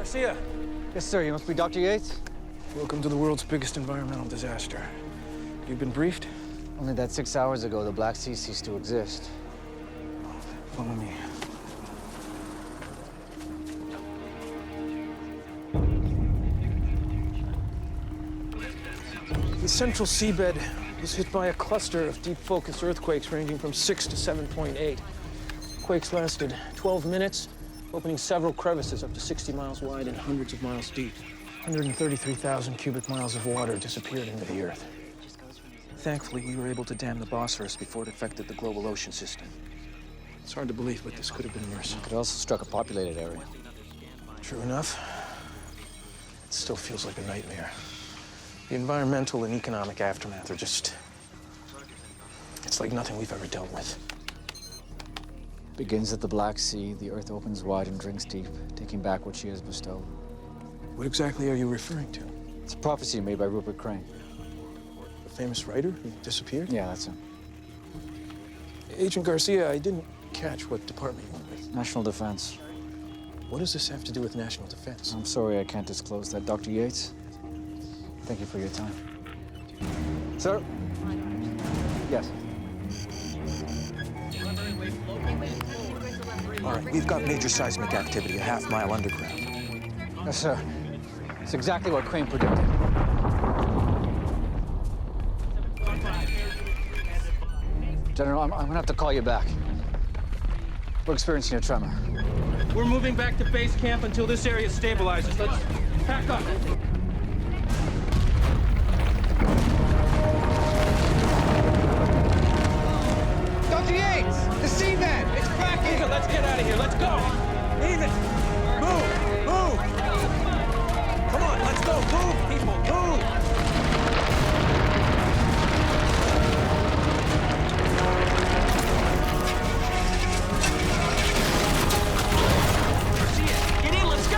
Garcia. Yes, sir. You must be Dr. Yates? Welcome to the world's biggest environmental disaster. You've been briefed? Only that 6 hours ago, the Black Sea ceased to exist. Follow me. The central seabed was hit by a cluster of deep focus earthquakes ranging from 6 to 7.8. Quakes lasted 12 minutes, opening several crevices up to 60 miles wide and hundreds of miles deep. 133,000 cubic miles of water disappeared into the earth. Thankfully, we were able to dam the Bosphorus before it affected the global ocean system. It's hard to believe, but this could have been worse. It could also struck a populated area. True enough. It still feels like a nightmare. The environmental and economic aftermath are just... it's like nothing we've ever dealt with. Begins at the Black Sea, the earth opens wide and drinks deep, taking back what she has bestowed. What exactly are you referring to? It's a prophecy made by Rupert Crane. The famous writer who disappeared? Yeah, that's him. Agent Garcia, I didn't catch what department you were with. National Defense. What does this have to do with national defense? I'm sorry I can't disclose that. Dr. Yates, thank you for your time. Sir? Yes. All right, we've got major seismic activity a half-mile underground. Yes, sir. It's exactly what Crane predicted. General, I'm gonna have to call you back. We're experiencing a tremor. We're moving back to base camp until this area stabilizes. Let's pack up. Dr. Yates! The seabed! It's cracking! Let's get out of here. Let's go! Even! Move! Move! Come on, let's go! Move, people! Move! Get in, let's go!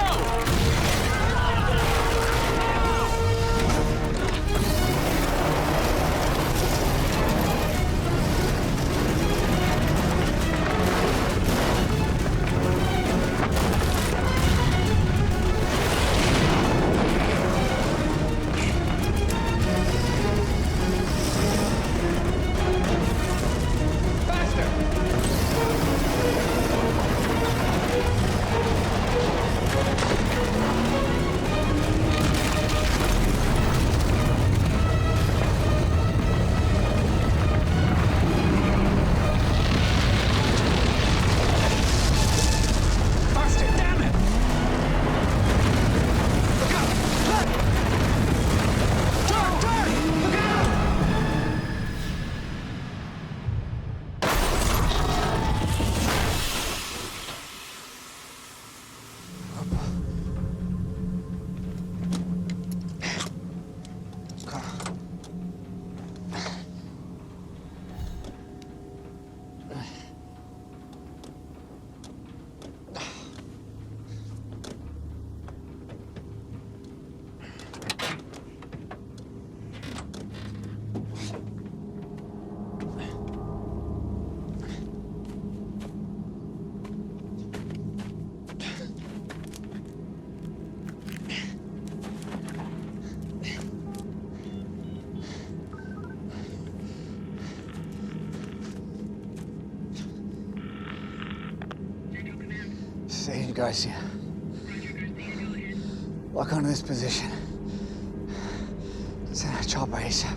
Agent Garcia. Lock onto this position. Send a chopper ASAP.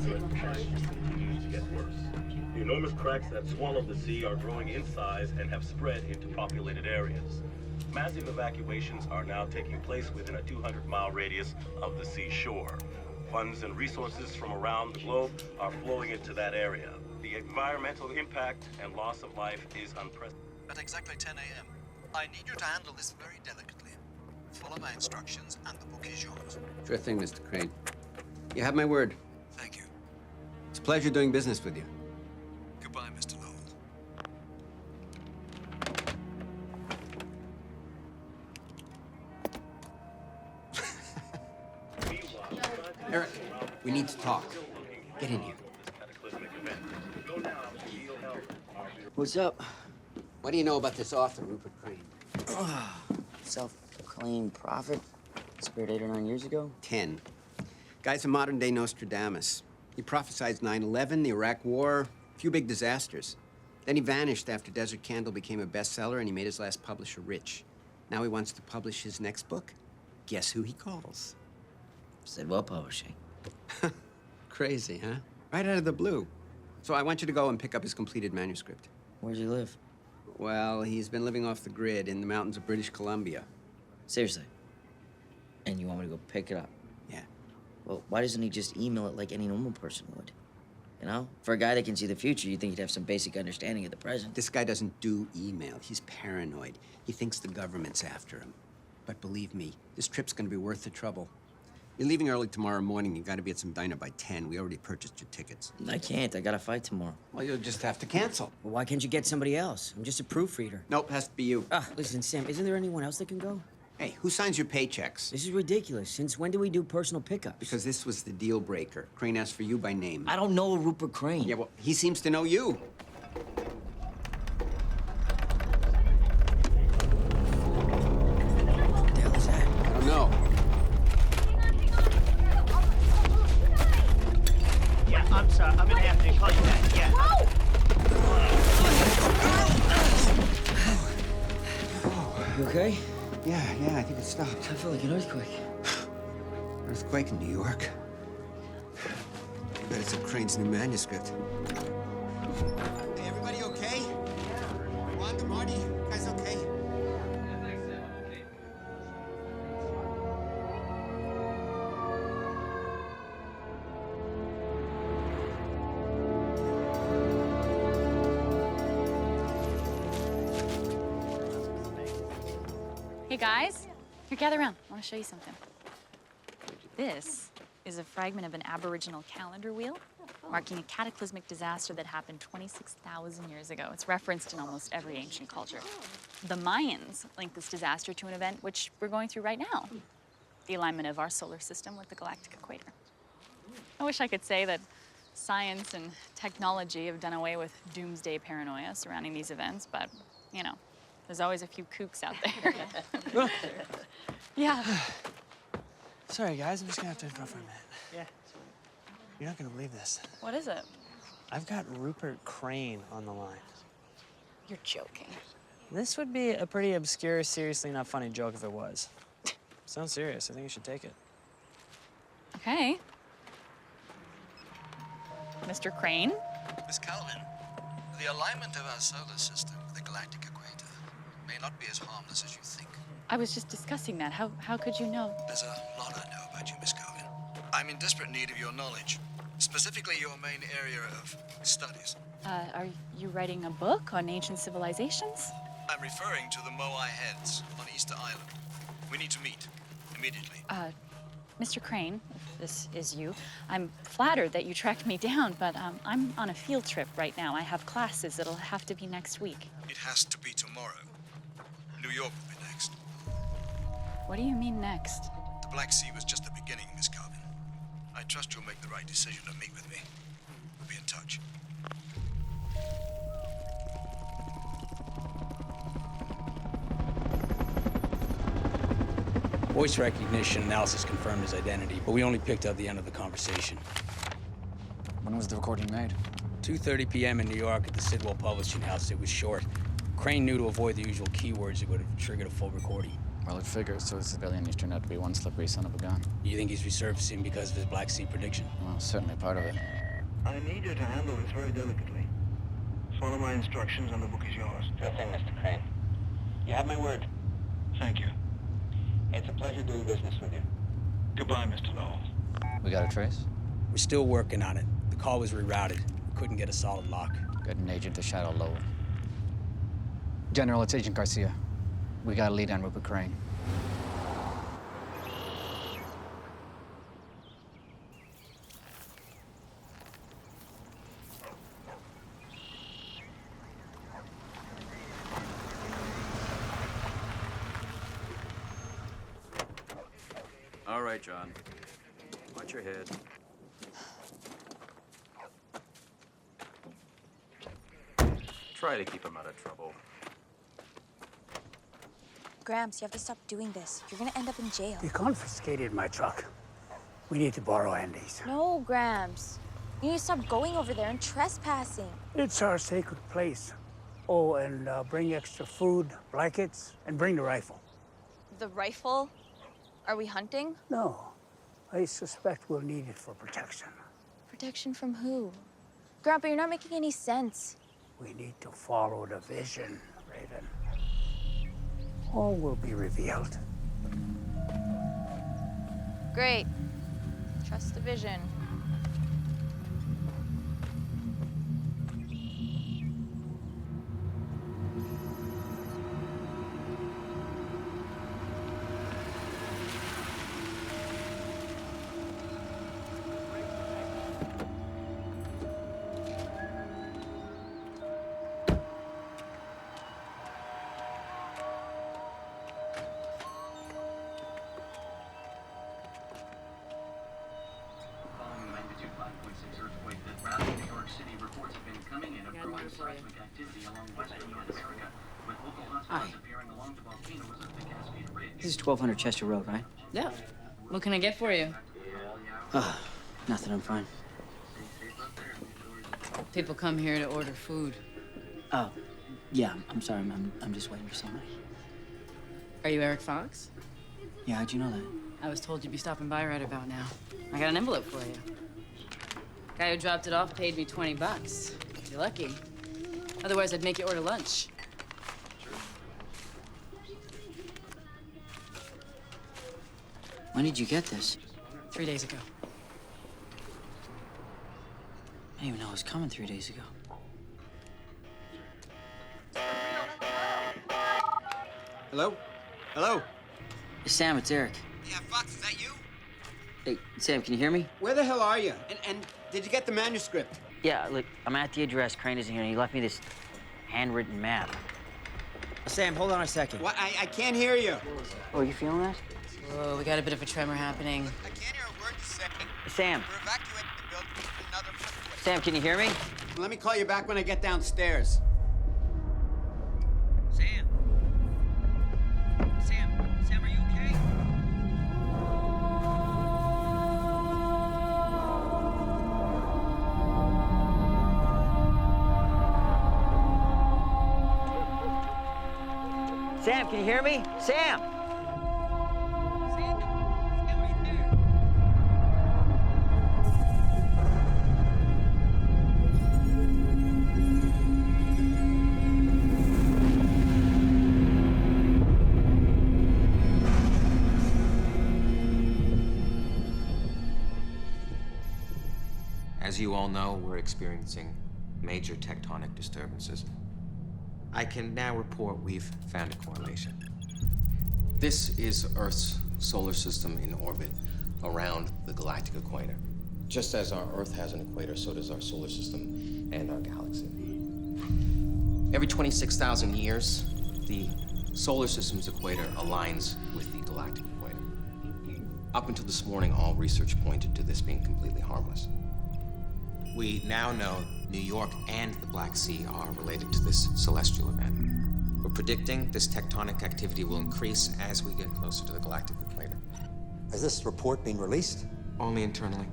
threat cracks continue to get worse. The enormous cracks that swallowed the sea are growing in size and have spread into populated areas. Massive evacuations are now taking place within a 200-mile radius of the sea shore. Funds and resources from around the globe are flowing into that area. The environmental impact and loss of life is unprecedented. At exactly 10 a.m., I need you to handle this very delicately. Follow my instructions and the book is yours. Sure thing, Mr. Crane. You have my word. Thank you. It's a pleasure doing business with you. Goodbye, Mr. Lowell. Eric, we need to talk. Get in here. What's up? What do you know about this author, Rupert Crane? Self-proclaimed prophet. Disappeared 8 or 9 years ago. 10. Guy's a modern-day Nostradamus. He prophesied 9/11, the Iraq War, a few big disasters. Then he vanished after Desert Candle became a bestseller and he made his last publisher rich. Now he wants to publish his next book. Guess who he calls? Sidwell Publishing. Crazy, huh? Right out of the blue. So I want you to go and pick up his completed manuscript. Where's he live? Well, he's been living off the grid in the mountains of British Columbia. Seriously? And you want me to go pick it up? Yeah. Well, why doesn't he just email it like any normal person would? You know? For a guy that can see the future, you'd think he'd have some basic understanding of the present. This guy doesn't do email. He's paranoid. He thinks the government's after him. But believe me, this trip's gonna be worth the trouble. You're leaving early tomorrow morning. You gotta be at some diner by 10. We already purchased your tickets. I can't. I got a fight tomorrow. Well, you'll just have to cancel. Well, why can't you get somebody else? I'm just a proofreader. Nope, has to be you. Listen, Sam, isn't there anyone else that can go? Hey, who signs your paychecks? This is ridiculous. Since when do we do personal pickups? Because this was the deal breaker. Crane asked for you by name. I don't know Rupert Crane. Yeah, well, he seems to know you. What the hell is that? I don't know. Yeah, I'm sorry. I'm gonna have to call you back. Yeah. You okay? Yeah, I think it stopped. I feel like an earthquake. Earthquake in New York. I bet it's in Crane's new manuscript. Hey, everybody okay? Wanda, Marty, you guys okay? Hey guys, here, gather around. I want to show you something. This is a fragment of an Aboriginal calendar wheel marking a cataclysmic disaster that happened 26,000 years ago. It's referenced in almost every ancient culture. The Mayans linked this disaster to an event which we're going through right now, the alignment of our solar system with the galactic equator. I wish I could say that science and technology have done away with doomsday paranoia surrounding these events, but, you know, there's always a few kooks out there. Yeah. Sorry, guys, I'm just gonna have to interrupt for a minute. Yeah. You're not gonna believe this. What is it? I've got Rupert Crane on the line. You're joking. This would be a pretty obscure, seriously not funny joke if it was. Sounds serious. I think you should take it. Okay. Mr. Crane? Miss Calvin, the alignment of our solar system with the galactic equator may not be as harmless as you think. I was just discussing that. How could you know? There's a lot I know about you, Miss Calvin. I'm in desperate need of your knowledge, specifically your main area of studies. Are you writing a book on ancient civilizations? I'm referring to the Moai Heads on Easter Island. We need to meet immediately. Mr. Crane, if this is you, I'm flattered that you tracked me down, but I'm on a field trip right now. I have classes. It'll have to be next week. It has to be tomorrow. New York will be next. What do you mean next? The Black Sea was just the beginning, Miss Calvin. I trust you'll make the right decision to meet with me. We'll be in touch. Voice recognition analysis confirmed his identity, but we only picked up the end of the conversation. When was the recording made? 2:30 p.m. in New York at the Sidwell Publishing House. It was short. Crane knew to avoid the usual keywords that would have triggered a full recording. Well, it figures to a civilian he's turned out to be one slippery son of a gun. You think he's resurfacing because of his Black Sea prediction? Well, certainly part of it. I need you to handle this very delicately. Follow my instructions and the book is yours. Sure thing, Mr. Crane. You have my word. Thank you. It's a pleasure doing business with you. Goodbye, Mr. Lowell. We got a trace? We're still working on it. The call was rerouted. We couldn't get a solid lock. Got an agent to shadow Lowell. General, it's Agent Garcia. We got a lead on Rupert Crane. All right, John. Watch your head. Try to keep him out of trouble. Gramps, you have to stop doing this. You're gonna end up in jail. They confiscated my truck. We need to borrow Andy's. No, Gramps. You need to stop going over there and trespassing. It's our sacred place. Oh, and bring extra food, blankets, and bring the rifle. The rifle? Are we hunting? No. I suspect we'll need it for protection. Protection from who? Grandpa, you're not making any sense. We need to follow the vision, Raven. All will be revealed. Great. Trust the vision. Hi. This is 1200 Chester Road, right? Yeah. What can I get for you? Nothing, I'm fine. People come here to order food. Oh, yeah, I'm sorry, I'm just waiting for somebody. Are you Eric Fox? Yeah, how'd you know that? I was told you'd be stopping by right about now. I got an envelope for you. Guy who dropped it off paid me 20 bucks. You're lucky. Otherwise, I'd make you order lunch. When did you get this? 3 days ago. I didn't even know it was coming 3 days ago. Hello? Hello? Sam, it's Eric. Yeah, Fox, is that you? Hey, Sam, can you hear me? Where the hell are you? And did you get the manuscript? Yeah, look, I'm at the address. Crane isn't here, and he left me this handwritten map. Sam, hold on a second. What? I can't hear you. Oh, you feeling that? Whoa, we got a bit of a tremor happening. I can't hear a word you're saying. Sam. We're evacuating the building to another place. Sam, can you hear me? Let me call you back when I get downstairs. Sam. Sam, are you okay? Sam, can you hear me? Sam! As you all know, we're experiencing major tectonic disturbances. I can now report we've found a correlation. This is Earth's solar system in orbit around the galactic equator. Just as our Earth has an equator, so does our solar system and our galaxy. Every 26,000 years, the solar system's equator aligns with the galactic equator. Up until this morning, all research pointed to this being completely harmless. We now know New York and the Black Sea are related to this celestial event. We're predicting this tectonic activity will increase as we get closer to the galactic equator. Has this report been released? Only internally.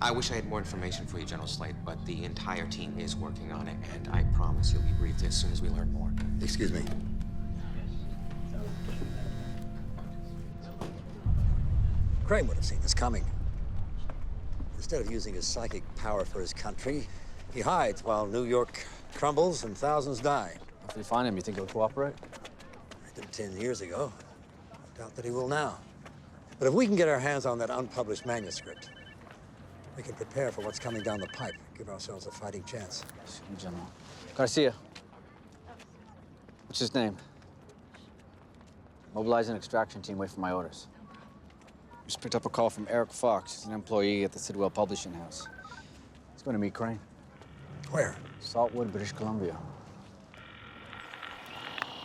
I wish I had more information for you, General Slate, but the entire team is working on it, and I promise you'll be briefed as soon as we learn more. Excuse me. Crane would have seen this coming. Instead of using his psychic power for his country, he hides while New York crumbles and thousands die. If we find him, you think he'll cooperate? He did 10 years ago. I doubt that he will now. But if we can get our hands on that unpublished manuscript, we can prepare for what's coming down the pipe, give ourselves a fighting chance. General. Garcia. What's his name? Mobilize an extraction team, wait for my orders. Just picked up a call from Eric Fox. He's an employee at the Sidwell Publishing House. He's going to meet Crane. Where? Saltwood, British Columbia.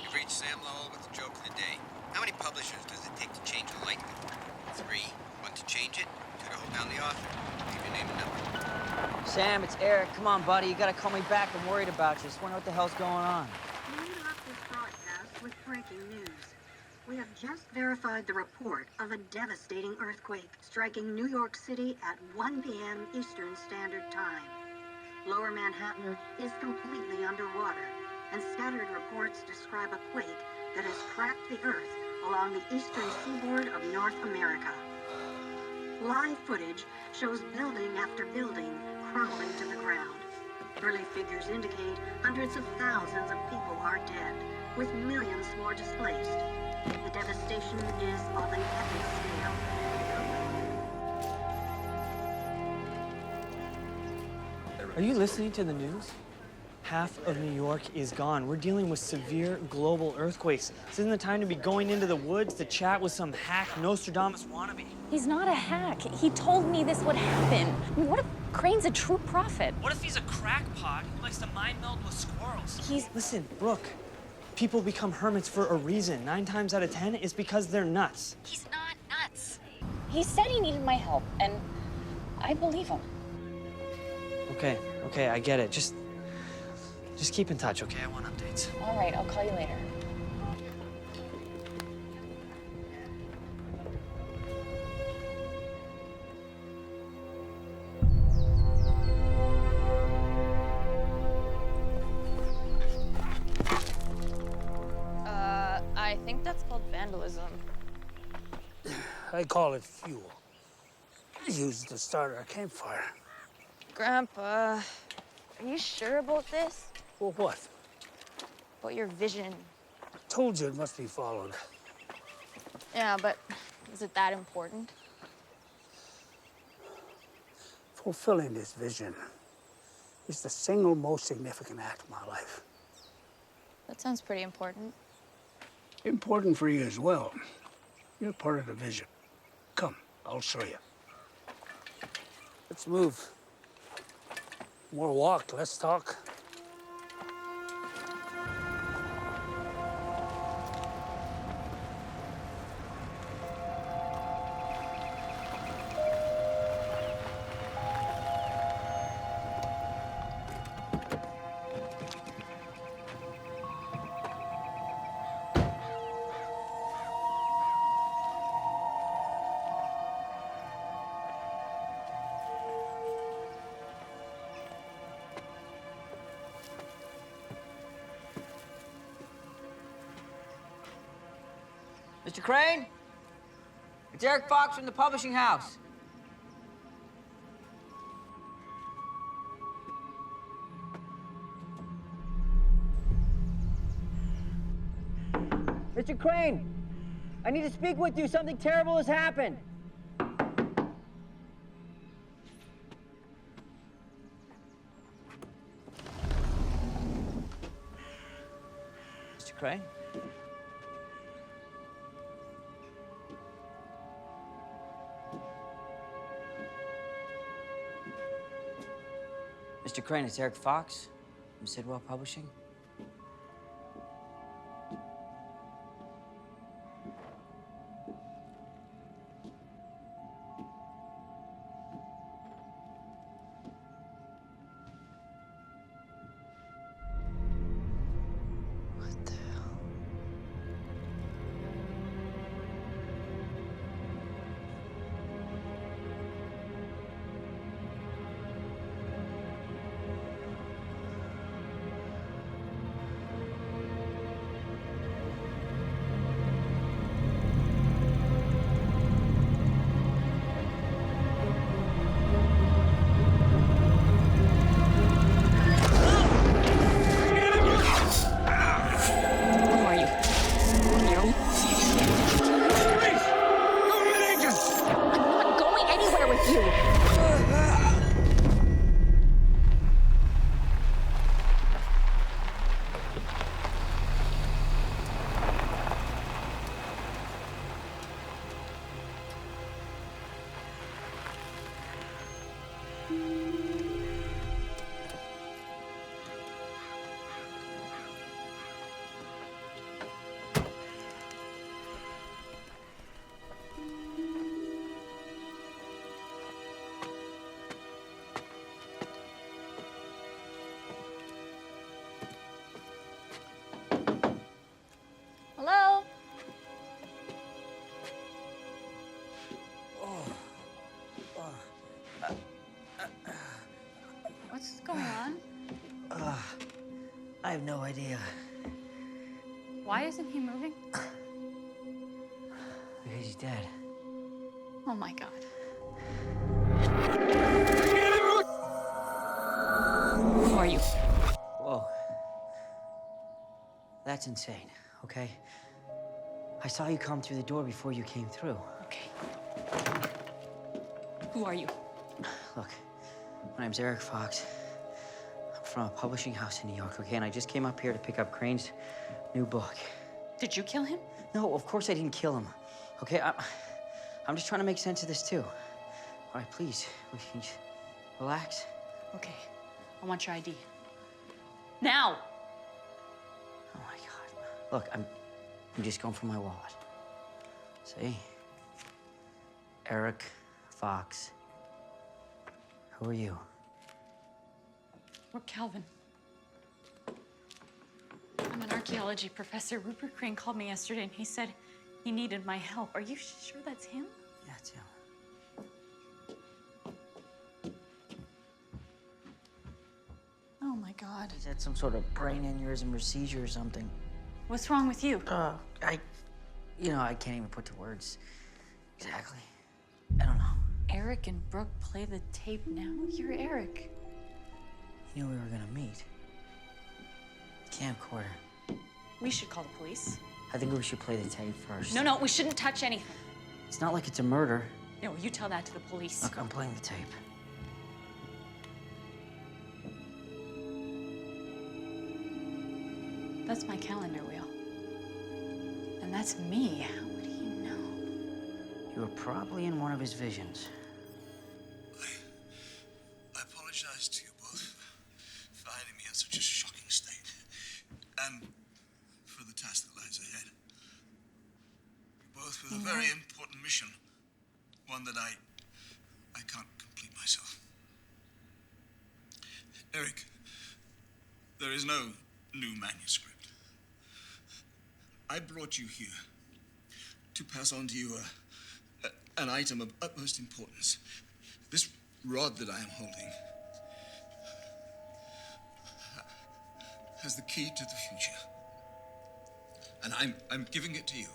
You've reached Sam Lowell with the joke of the day. How many publishers does it take to change a light bulb? 3, 1 to change it, 2 to hold down the author. Leave your name and number. Sam, it's Eric. Come on, buddy. You gotta call me back. I'm worried about you. Just wonder what the hell's going on. We interrupt this broadcast with breaking news. We have just verified the report of a devastating earthquake striking New York City at 1 p.m. Eastern Standard Time. Lower Manhattan is completely underwater, and scattered reports describe a quake that has cracked the earth along the eastern seaboard of North America. Live footage shows building after building crumbling to the ground. Early figures indicate hundreds of thousands of people are dead, with millions more displaced. The devastation is of an epic scale. Are you listening to the news? Half of New York is gone. We're dealing with severe global earthquakes. This isn't the time to be going into the woods to chat with some hack Nostradamus wannabe. He's not a hack. He told me this would happen. I mean, what if Crane's a true prophet? What if he's a crackpot who likes to mind meld with squirrels? Listen, Brooke, people become hermits for a reason. 9 times out of 10, it's because they're nuts. He's not nuts. He said he needed my help, and I believe him. Okay, I get it. Just keep in touch, okay? I want updates. All right, I'll call you later. I think that's called vandalism. I call it fuel. Used to start our campfire. Grandpa, are you sure about this? Well, what? About your vision? I told you it must be followed. Yeah, but is it that important? Fulfilling this vision is the single most significant act of my life. That sounds pretty important. Important for you as well. You're part of the vision. Come, I'll show you. Let's move. More walk, less talk. Mr. Crane? It's Eric Fox from the publishing house. Mr. Crane, I need to speak with you. Something terrible has happened. Mr. Crane? Mr. Crane, it's Eric Fox from Sidwell Publishing. What the hell? I have no idea. Why isn't he moving? Because he's dead. Oh my God. Who are you? Whoa. That's insane, okay? I saw you come through the door before you came through. Okay. Who are you? Look, my name's Eric Fox. I'm from a publishing house in New York, okay? And I just came up here to pick up Crane's new book. Did you kill him? No, of course I didn't kill him, okay? I'm just trying to make sense of this, too. All right, please, we can just relax. Okay. I want your ID. Now! Oh, my God. Look, I'm just going for my wallet. See? Eric Fox. Who are you? We're Calvin. I'm an archaeology professor. Rupert Crane called me yesterday and he said he needed my help. Are you sure that's him? Yeah, it's him. Oh my God. He's had some sort of brain aneurysm or seizure or something. What's wrong with you? I can't even put to words. Exactly. I don't know. Eric and Brooke play the tape now? You're Eric. You knew we were gonna meet. Camcorder. We should call the police. I think we should play the tape first. No, we shouldn't touch anything. It's not like it's a murder. No, you tell that to the police. Look, I'm playing the tape. That's my calendar wheel. And that's me. What do you know? You were probably in one of his visions. I apologize to you both for finding me in such a shocking state, and for the task that lies ahead. You're both with a very important mission, one that I can't complete myself. Eric, there is no new manuscript. I brought you here to pass on to you an item of utmost importance. This rod that I am holding has the key to the future. And I'm giving it to you.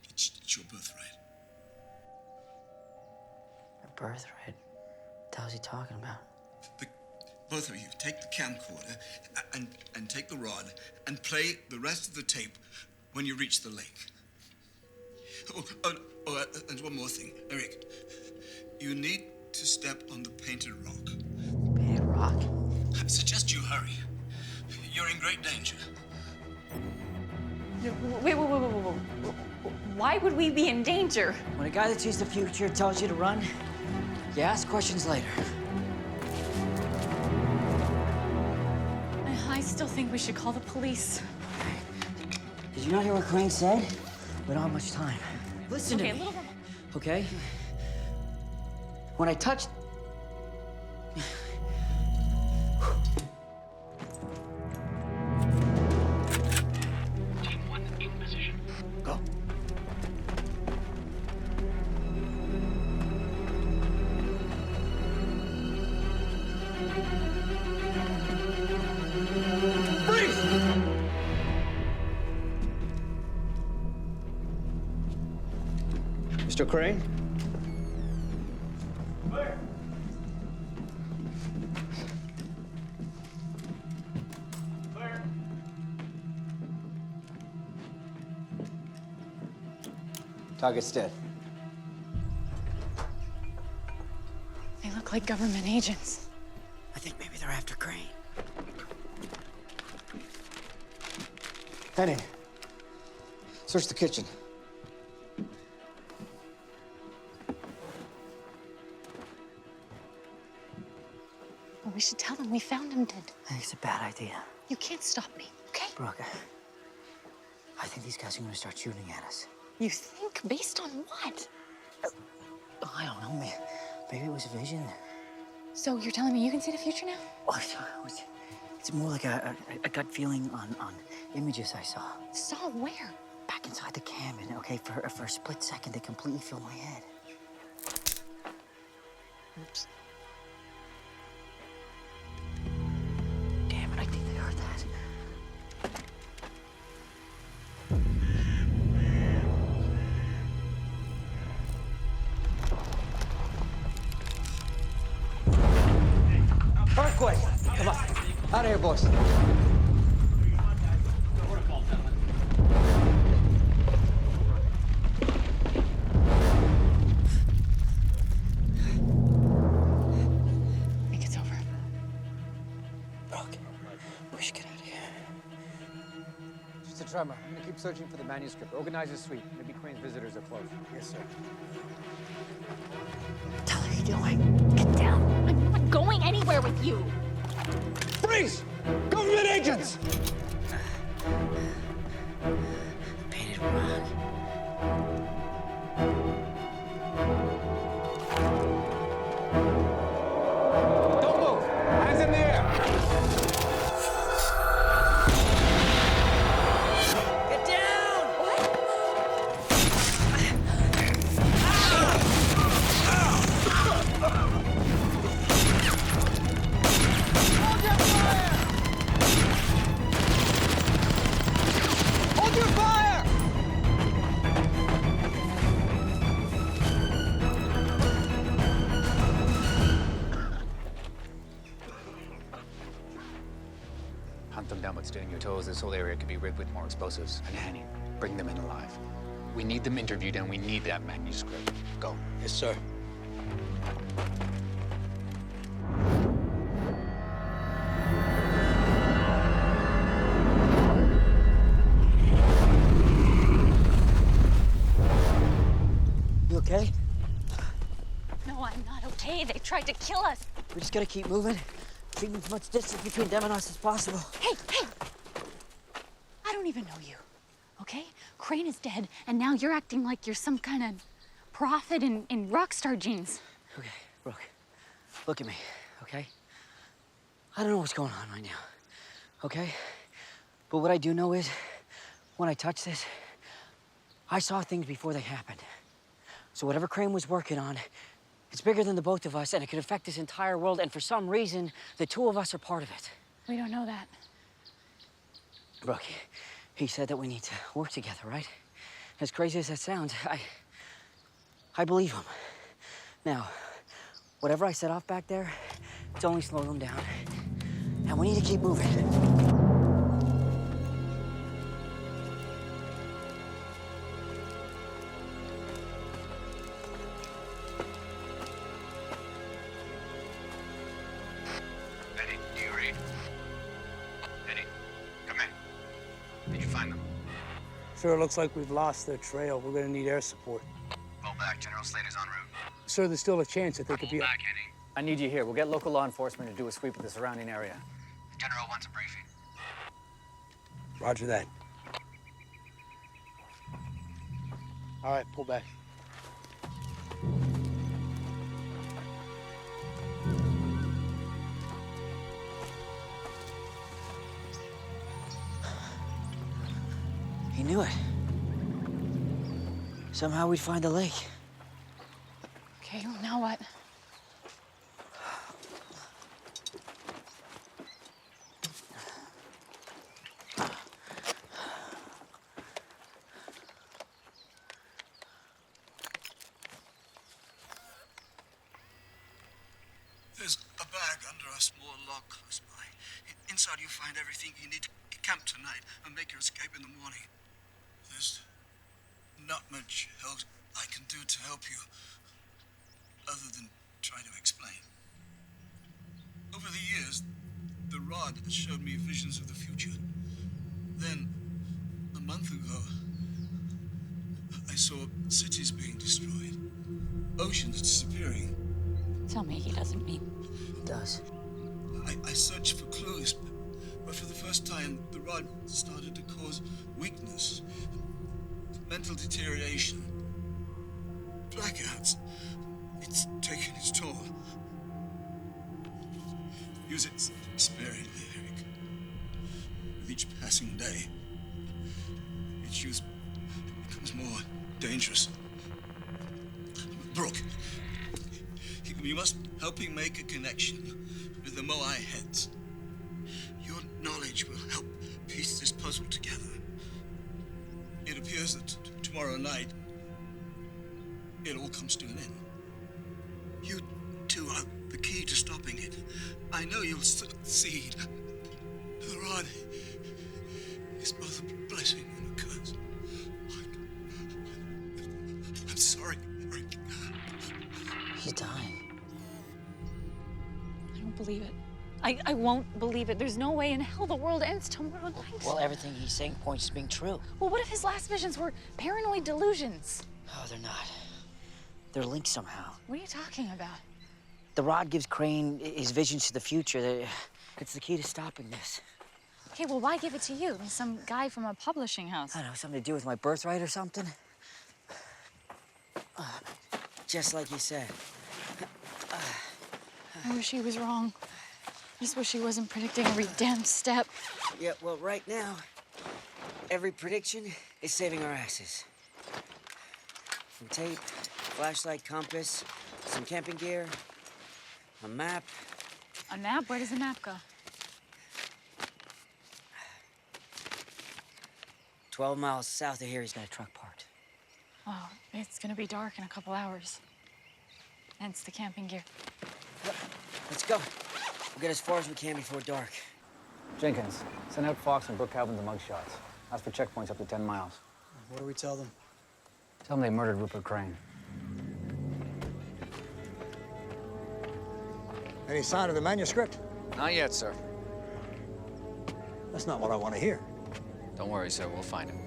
It's your birthright. A birthright? What the hell's he talking about? Both of you, take the camcorder and take the rod and play the rest of the tape when you reach the lake. And one more thing, Eric. You need to step on the painted rock. Painted rock? I suggest you hurry. You're in great danger. Wait. Why would we be in danger? When a guy that sees the future tells you to run, you ask questions later. I still think we should call the police. Did you not hear what Crane said? We don't have much time. Listen to me. A little more. Okay? When I touched... Team 1 in position. Go. Mr. Crane? Where? Where? Target's dead. They look like government agents. I think maybe they're after Crane. Henning, search the kitchen. Well, we should tell them we found him dead. I think it's a bad idea. You can't stop me, okay? Brooke, I think these guys are gonna start shooting at us. You think? Based on what? I don't know, man. Maybe it was a vision. So you're telling me you can see the future now? Oh, it's more like a gut feeling on images I saw. Saw where? Back inside the cabin, okay? For a split second, they completely filled my head. Oops. out of here, boys. I think it's over. Brooke, we should get out of here. Just a tremor. I'm gonna keep searching for the manuscript. Organize a suite. Maybe Crane's visitors are close. Yes, sir. Tell her you're doing. Get down. I'm not going anywhere with you. Freeze! Government agents! Painted wrong. Don't move! Hands in the air! Get down! Hold your fire! Hunt them down, but stay on your toes. This whole area could be rigged with more explosives. And Hanny, bring them in alive. We need them interviewed, and we need that manuscript. Go. Yes, sir. You okay? No, I'm not okay. They tried to kill us. We just gotta keep moving. Keeping as much distance between them and us as possible. Hey, hey! I don't even know you, okay? Crane is dead, and now you're acting like you're some kind of prophet in rock star jeans. Okay, Brooke, look at me, okay? I don't know what's going on right now, okay? But what I do know is, when I touched this, I saw things before they happened. So whatever Crane was working on, it's bigger than the both of us, and it could affect this entire world, and for some reason, the two of us are part of it. We don't know that. Brooke, he said that we need to work together, right? As crazy as that sounds, I believe him. Now, whatever I set off back there, it's only slowed them down. And we need to keep moving. Eddie, do you read? Eddie, come in. Did you find them? Sir, it looks like we've lost their trail. We're gonna need air support. Well back. General Slater's en route. Sir, there's still a chance that they could be... Back, Henning. I need you here. We'll get local law enforcement to do a sweep of the surrounding area. General wants a briefing. Roger that. All right, pull back. He knew it. Somehow we'd find the lake. Okay, well, now what? There's a bag under a small log close by. Inside you'll find everything you need to camp tonight and make your escape in the morning. There's not much else I can do to help you, other than try to explain. Over the years, the rod has showed me visions of the future. Then, a month ago, I saw cities being destroyed, oceans disappearing. Tell me he doesn't mean. He does. I searched for clues, but for the first time, the rod started to cause weakness, mental deterioration, blackouts. It's taken its toll. Use it sparingly, Eric. With each passing day, its use becomes more dangerous. Brooke, you must help me make a connection with the Moai heads. Your knowledge will help piece this puzzle together. It appears that tomorrow night, it all comes to an end. You two are the key to stopping it. I know you'll succeed. rod is both a blessing and a curse. I'm sorry, Eric. He's dying. I don't believe it. I won't believe it. There's no way in hell the world ends tomorrow night. Well, everything he's saying points to being true. Well, what if his last visions were paranoid delusions? Oh, they're not. They're linked somehow. What are you talking about? The rod gives Crane his visions to the future. It's the key to stopping this. Okay, well, why give it to you? Some guy from a publishing house. I don't know, something to do with my birthright or something? Just like you said. I wish he was wrong. I just wish he wasn't predicting every damn step. Yeah, well, right now, every prediction is saving our asses. Some tape, flashlight, compass, some camping gear, a map. A map? Where does the map go? 12 miles south of here, he's got a truck parked. Oh, it's gonna be dark in a couple hours. Hence the camping gear. Let's go. We'll get as far as we can before dark. Jenkins, send out Fox and Brooke Calvin the mugshots. Ask for checkpoints up to 10 miles. What do we tell them? Tell them they murdered Rupert Crane. Any sign of the manuscript? Not yet, sir. That's not what I want to hear. Don't worry, sir. We'll find him.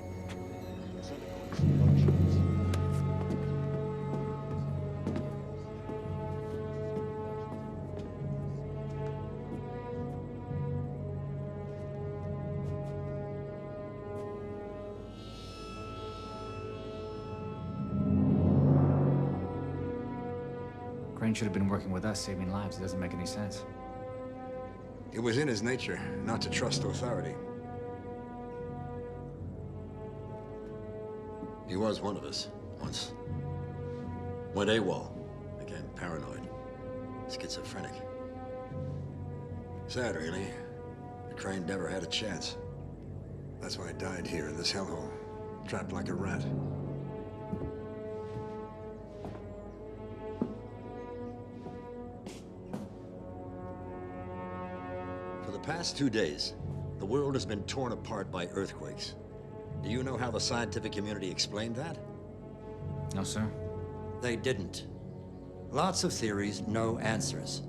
Crane should have been working with us, saving lives. It doesn't make any sense. It was in his nature not to trust authority. He was one of us, once. Went AWOL, became paranoid, schizophrenic. Sad, really. But Crane never had a chance. That's why I died here in this hellhole, trapped like a rat. For the past 2 days, the world has been torn apart by earthquakes. Do you know how the scientific community explained that? No, sir. They didn't. Lots of theories, no answers.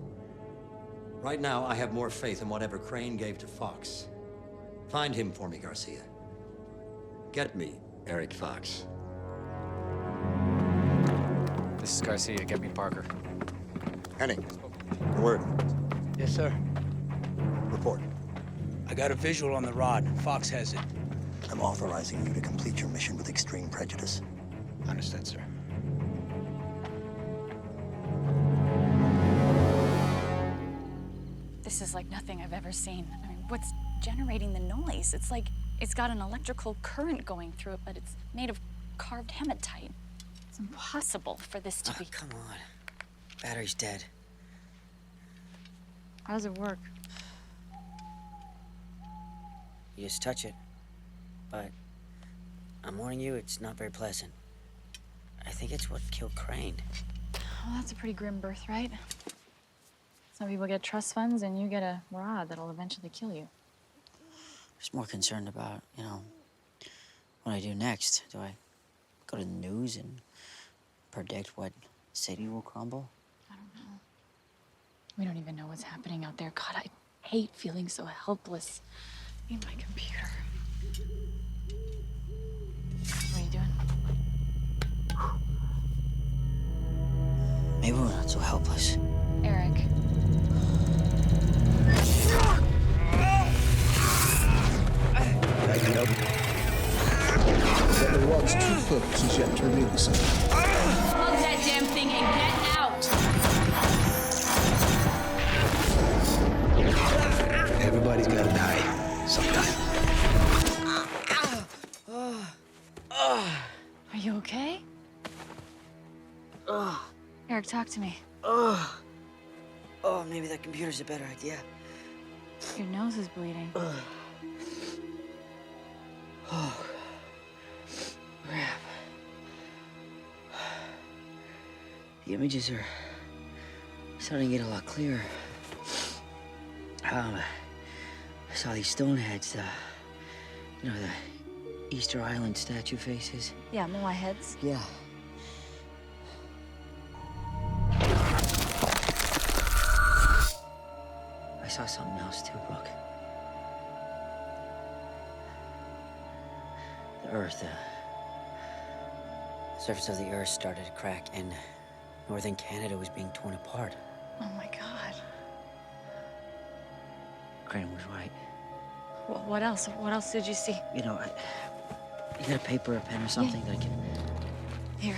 Right now, I have more faith in whatever Crane gave to Fox. Find him for me, Garcia. Get me Eric Fox. This is Garcia. Get me Parker. Henning, a word. Yes, sir. Report. I got a visual on the rod. Fox has it. I'm authorizing you to complete your mission with extreme prejudice. Understood, sir. This is like nothing I've ever seen. I mean, what's generating the noise? It's like it's got an electrical current going through it, but it's made of carved hematite. It's impossible for this to be. Come on. Battery's dead. How does it work? You just touch it. But I'm warning you, it's not very pleasant. I think it's what killed Crane. Well, that's a pretty grim birthright. Some people get trust funds, and you get a rod that'll eventually kill you. I'm just more concerned about, what I do next. Do I go to the news and predict what city will crumble? I don't know. We don't even know what's happening out there. God, I hate feeling so helpless. I need my computer. What are you doing? Maybe we're not so helpless. Eric. I can help you. But the rod's too thick, she's yet to reveal herself. Plug that damn thing and get out! Everybody's gotta die sometime. Are you okay? Eric, talk to me. Oh, maybe that computer's a better idea. Your nose is bleeding. Oh, crap. The images are starting to get a lot clearer. saw these stone heads, you know, the Easter Island statue faces. Yeah, Moai heads. Yeah. I saw something else too, Brooke. The Earth, the surface of the Earth started to crack, and northern Canada was being torn apart. Oh my God. Crane was right. What else? What else did you see? You know, you got a paper or a pen or something that I can... Here.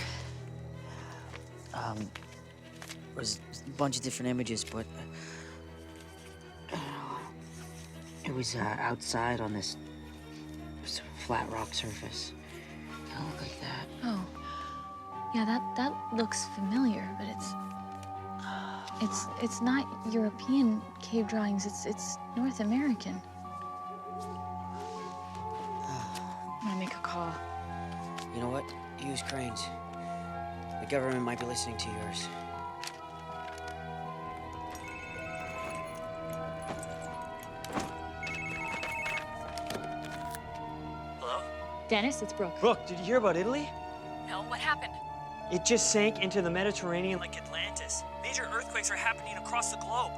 Was a bunch of different images, but it was outside on this flat rock surface. Kind of looked like that. Oh. Yeah, that looks familiar, but it's not European cave drawings. It's North American. I'm gonna make a call. You know what? Use Crane's. The government might be listening to yours. Hello? Dennis, it's Brooke. Brooke, did you hear about Italy? No, what happened? It just sank into the Mediterranean like Atlantis. Major earthquakes are happening across the globe.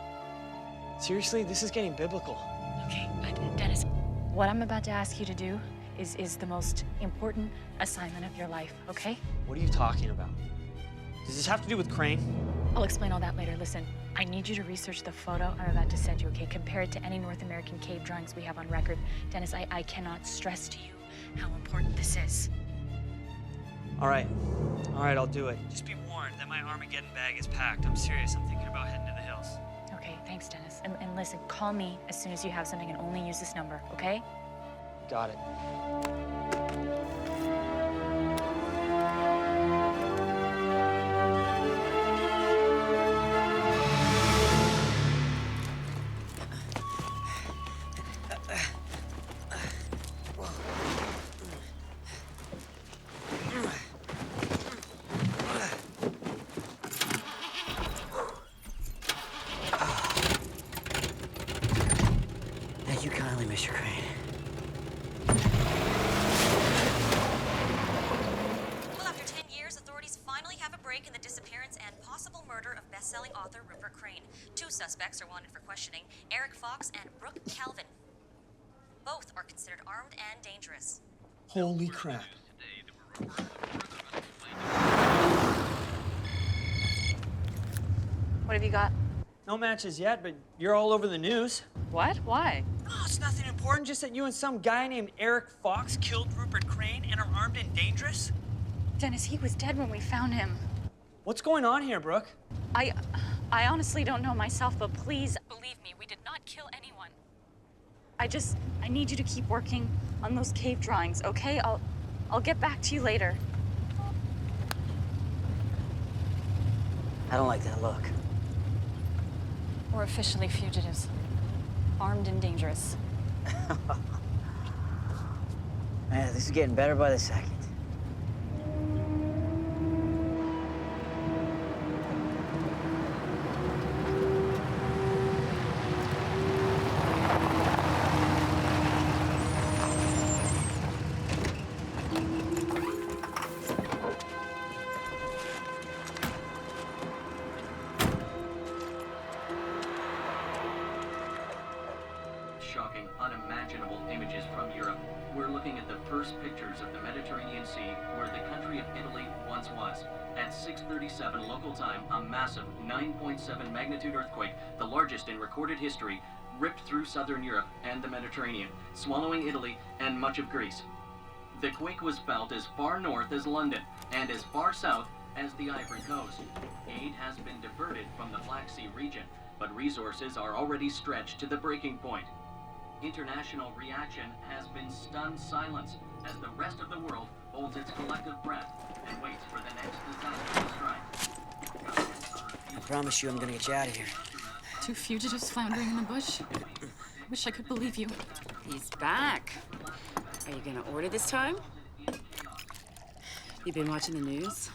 Seriously, this is getting biblical. Okay, Dennis, what I'm about to ask you to do is the most important assignment of your life, okay? What are you talking about? Does this have to do with Crane? I'll explain all that later. Listen, I need you to research the photo I'm about to send you, okay? Compare it to any North American cave drawings we have on record. Dennis, I cannot stress to you how important this is. All right, I'll do it. Just be warned that my Armageddon bag is packed. I'm serious. I'm thinking about heading to the hills. Okay, thanks, Dennis. And listen, call me as soon as you have something and only use this number, okay? Got it. Thank you kindly, Mr. Crane. Well, after 10 years, authorities finally have a break in the disappearance and possible murder of best-selling author Rupert Crane. Two suspects are wanted for questioning, Eric Fox and Brooke Calvin. Both are considered armed and dangerous. Holy crap. What have you got? No matches yet, but you're all over the news. What? Why? Oh, it's nothing important, just that you and some guy named Eric Fox killed Rupert Crane and are armed and dangerous? Dennis, he was dead when we found him. What's going on here, Brooke? I honestly don't know myself, but please believe me, we did not kill anyone. I need you to keep working on those cave drawings, okay? I'll get back to you later. I don't like that look. We're officially fugitives. Armed and dangerous. Man, this is getting better by the second. Shocking, unimaginable images from Europe. We're looking at the first pictures of the Mediterranean Sea, where the country of Italy once was. At 6:37 local time, a massive 9.7 magnitude earthquake, the largest in recorded history, ripped through southern Europe and the Mediterranean, swallowing Italy and much of Greece. The quake was felt as far north as London and as far south as the Ivory Coast. Aid has been diverted from the Black Sea region, but resources are already stretched to the breaking point. International reaction has been stunned silence as the rest of the world holds its collective breath and waits for the next disaster to strike. I promise you I'm gonna get you out of here. Two fugitives floundering in the bush. Wish I could believe you. He's back. Are you gonna order this time? You been watching the news?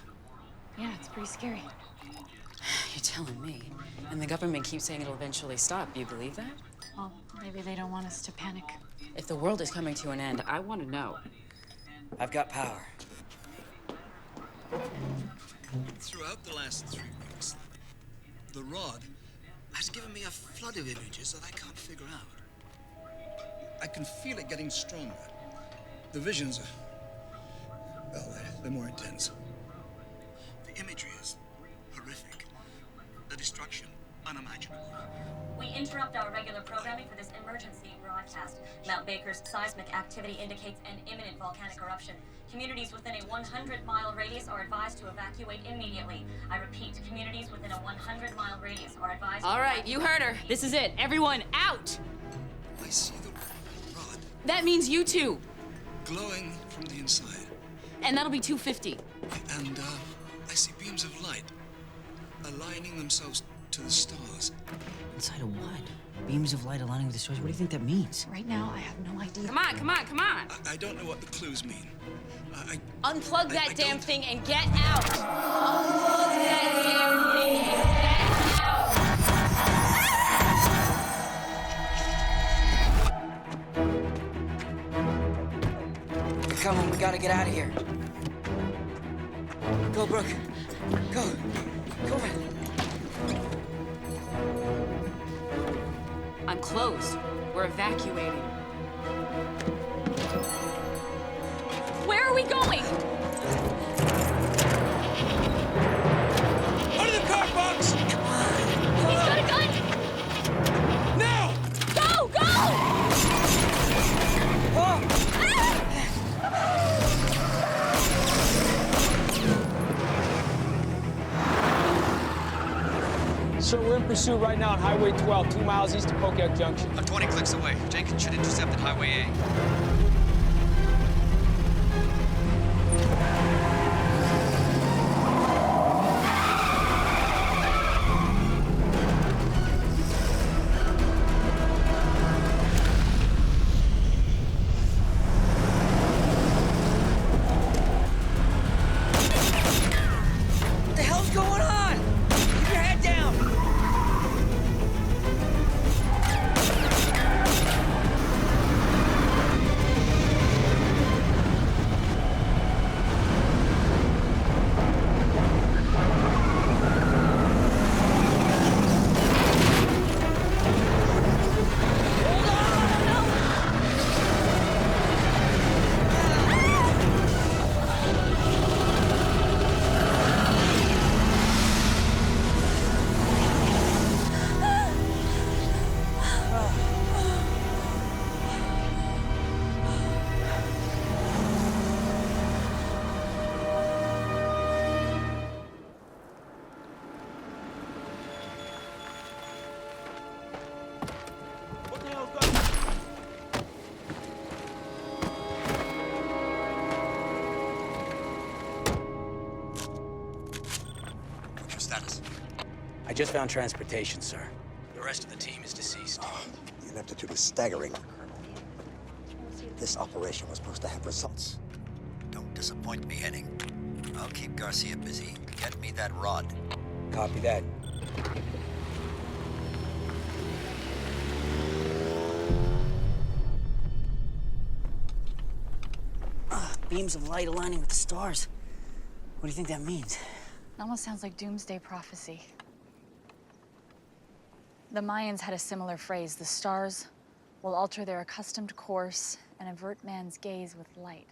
Yeah, it's pretty scary. You're telling me. And the government keeps saying it'll eventually stop. Do you believe that? Well, maybe they don't want us to panic. If the world is coming to an end, I want to know. I've got power. Throughout the last 3 weeks, the rod has given me a flood of images that I can't figure out. I can feel it getting stronger. The visions are, well, they're more intense. The imagery is horrific. The destruction, unimaginable. We interrupt our regular programming for this emergency broadcast. Mount Baker's seismic activity indicates an imminent volcanic eruption. Communities within a 100-mile radius are advised to evacuate immediately. I repeat, communities within a 100-mile radius are advised All right, you heard her. This is it. Everyone out! I see the rod That means you two. glowing from the inside. And that'll be 250. And I see beams of light aligning themselves to the stars. Inside of what? Beams of light aligning with the stars? What do you think that means? Right now, I have no idea. Come on, come on, come on. I don't know what the clues mean. Unplug that I damn don't- thing and get out. Unplug that damn thing and get out. They're coming. We gotta get out of here. Go, Brooke. Go. Go, man. I'm closed. We're evacuating. Where are we going? Out of the car box! He's got a gun! Now! Go, go! Sir, we're in pursuit right now on Highway 12, 2 miles east of Pocock Junction. I'm 20 clicks away. Jenkins should intercept at Highway A. What the hell's going on? Keep your head down. What's your status? I just found transportation, sir. The rest of the team is deceased. The ineptitude is staggering, Colonel. This operation was supposed to have results. Don't disappoint me, Henning. I'll keep Garcia busy. Get me that rod. Copy that. Beams of light aligning with the stars. What do you think that means? It almost sounds like doomsday prophecy. The Mayans had a similar phrase: the stars will alter their accustomed course and avert man's gaze with light.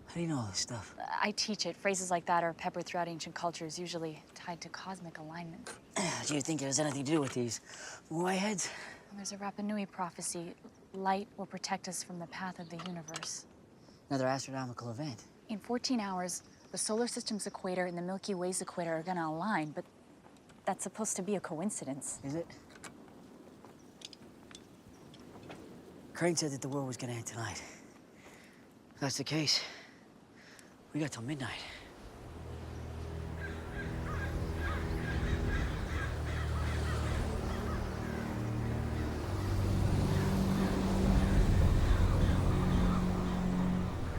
How do you know all this stuff? I teach it. Phrases like that are peppered throughout ancient cultures, usually tied to cosmic alignments. Do you think it has anything to do with these Moai heads? There's a Rapa Nui prophecy. Light will protect us from the path of the universe. Another astronomical event. In 14 hours, the solar system's equator and the Milky Way's equator are gonna align, but that's supposed to be a coincidence. Is it? Crane said that the world was gonna end tonight. If that's the case, we got till midnight.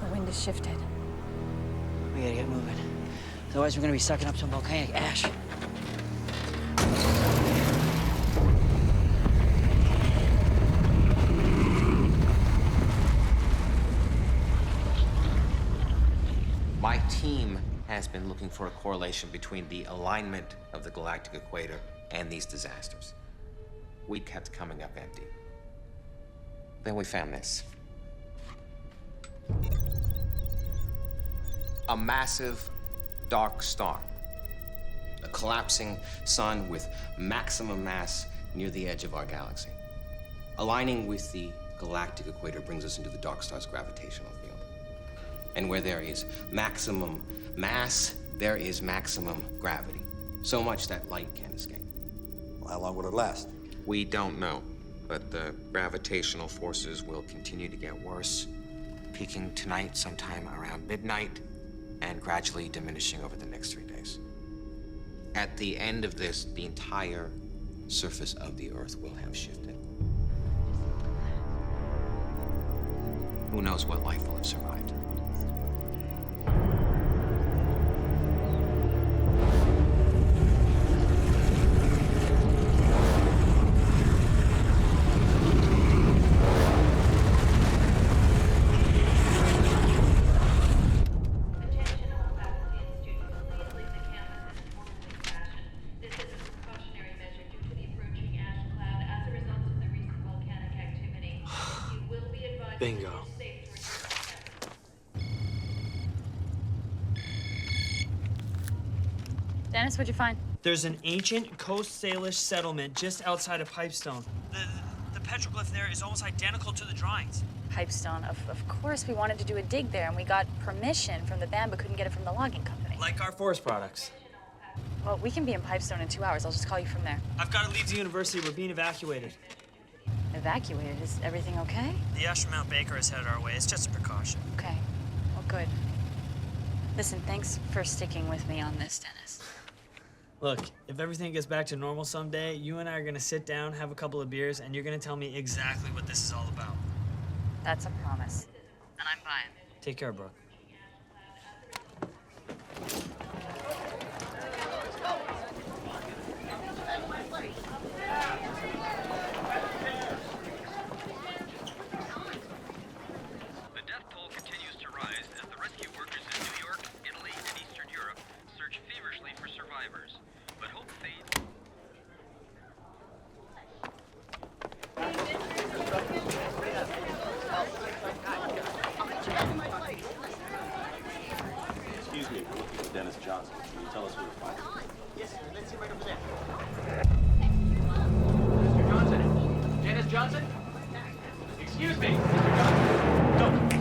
The wind has shifted. We gotta get moving. Otherwise, we're gonna be sucking up some volcanic ash. has been looking for a correlation between the alignment of the galactic equator and these disasters. We kept coming up empty. Then we found this. A massive dark star. A collapsing sun with maximum mass near the edge of our galaxy. Aligning with the galactic equator brings us into the dark star's gravitational field. And where there is maximum mass, there is maximum gravity. So much that light can't escape. Well, how long will it last? We don't know, but the gravitational forces will continue to get worse, peaking tonight sometime around midnight, and gradually diminishing over the next 3 days. At the end of this, the entire surface of the Earth will have shifted. Who knows what life will have survived? Bingo. Dennis, what'd you find? There's an ancient Coast Salish settlement just outside of Pipestone. The petroglyph there is almost identical to the drawings. Pipestone. Of course we wanted to do a dig there, and we got permission from the band, but couldn't get it from the logging company. Like our forest products. Well, we can be in Pipestone in 2 hours. I'll just call you from there. I've got to leave the university. We're being evacuated. Evacuated? Is everything okay? The astronaut Baker is headed our way. It's just a precaution. Okay. Well, good. Listen, thanks for sticking with me on this, Dennis. Look, if everything gets back to normal someday, you and I are gonna sit down, have a couple of beers, and you're gonna tell me exactly what this is all about. That's a promise. And I'm buying. Take care, Brooke. The death toll continues to rise as the rescue workers in New York, Italy, and Eastern Europe search feverishly for survivors. But hope fades. Excuse me, we're looking for Dennis Johnson. Can you tell us where to find him? Yes, sir. Let's see right over there. Mr. Johnson? Dennis Johnson? Excuse me, Mr. Johnson. Don't.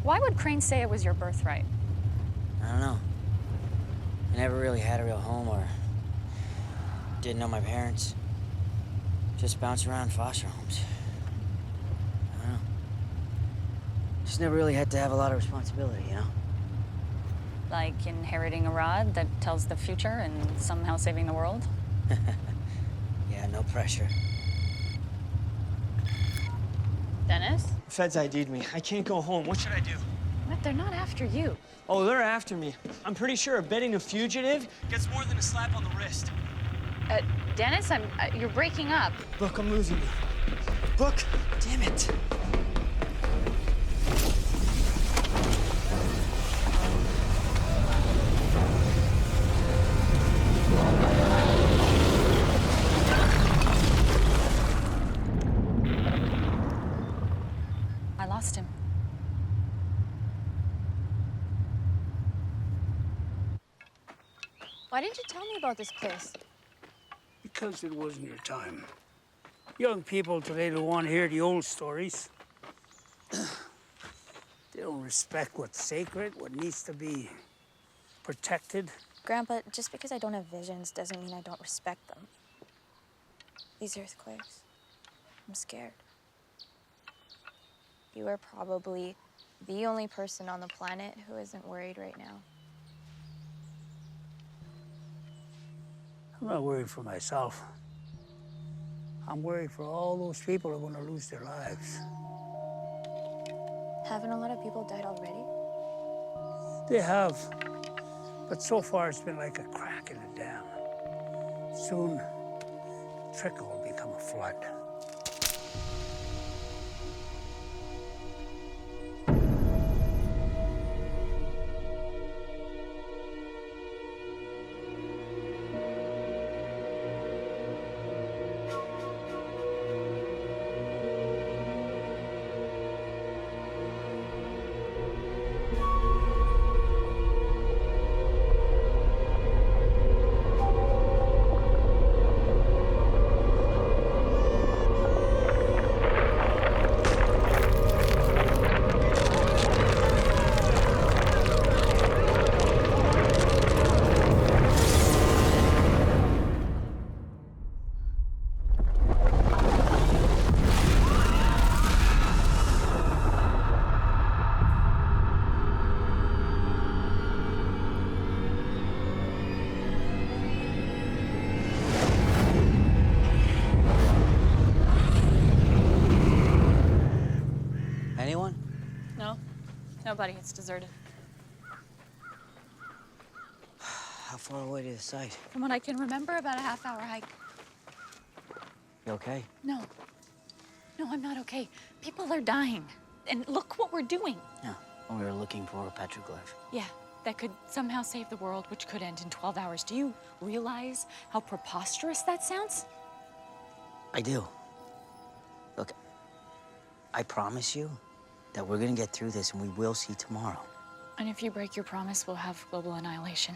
Why would Crane say it was your birthright? I don't know. I never really had a real home or didn't know my parents. Just bounced around foster homes. I don't know. Just never really had to have a lot of responsibility, you know? Like inheriting a rod that tells the future and somehow saving the world? Yeah, no pressure. Dennis? Feds ID'd me. I can't go home. What should I do? What? They're not after you. Oh, they're after me. I'm pretty sure betting a fugitive gets more than a slap on the wrist. Dennis, you're breaking up. Brooke, I'm losing you. Brooke, damn it. I lost him. Why didn't you tell me about this place? Because it wasn't your time. Young people today don't want to hear the old stories. They don't respect what's sacred, what needs to be protected. Grandpa, just because I don't have visions doesn't mean I don't respect them. These earthquakes, I'm scared. You are probably the only person on the planet who isn't worried right now. I'm not worried for myself. I'm worried for all those people who are going to lose their lives. Haven't a lot of people died already? They have, but so far it's been like a crack in a dam. Soon, the trickle will become a flood. Anyone? No, nobody. It's deserted. How far away to the site? From what I can remember, about a half-hour hike. You okay? No. No, I'm not okay. People are dying. And look what we're doing. Yeah. We were looking for a petroglyph. Yeah, that could somehow save the world, which could end in 12 hours. Do you realize how preposterous that sounds? I do. Look, I promise you that we're gonna get through this and we will see tomorrow. And if you break your promise, we'll have global annihilation.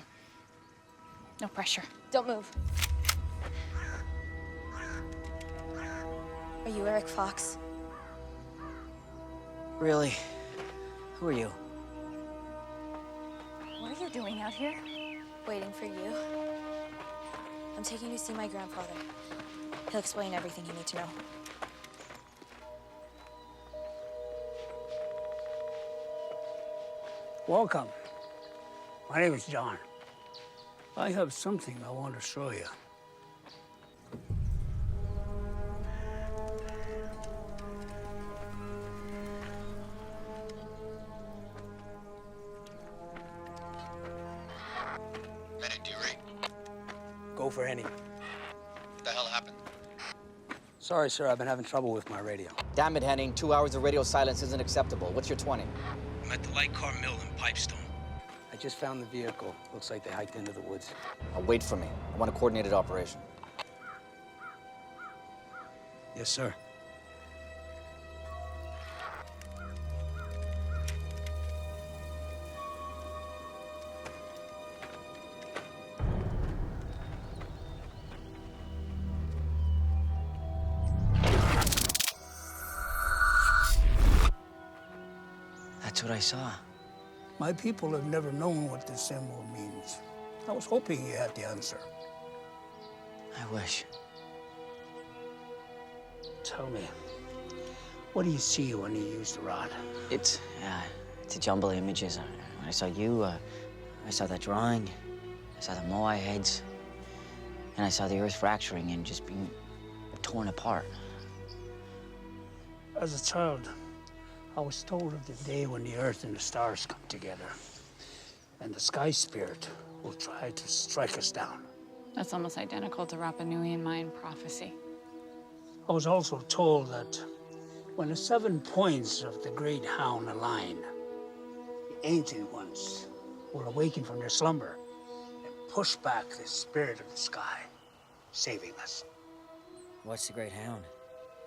No pressure. Don't move. Are you Eric Fox? Really? Who are you? What are you doing out here? Waiting for you. I'm taking you to see my grandfather. He'll explain everything you need to know. Welcome. My name is John. I have something I want to show you. Medic, do you read? Go for Henny. What the hell happened? Sorry, sir, I've been having trouble with my radio. Damn it, Henning. 2 hours of radio silence isn't acceptable. What's your 20? I'm at the light car mill in Pipestone. I just found the vehicle. Looks like they hiked into the woods. Now wait for me. I want a coordinated operation. Yes, sir. That's what I saw. My people have never known what this symbol means. I was hoping you had the answer. I wish. Tell me, what do you see when you use the rod? It's a jumble of images. I saw you, I saw that drawing, I saw the Moai heads, and I saw the earth fracturing and just being torn apart. As a child, I was told of the day when the earth and the stars come together, and the sky spirit will try to strike us down. That's almost identical to Rapa Nui and Mayan prophecy. I was also told that when the 7 points of the great hound align, the ancient ones will awaken from their slumber and push back the spirit of the sky, saving us. What's the Great Hound?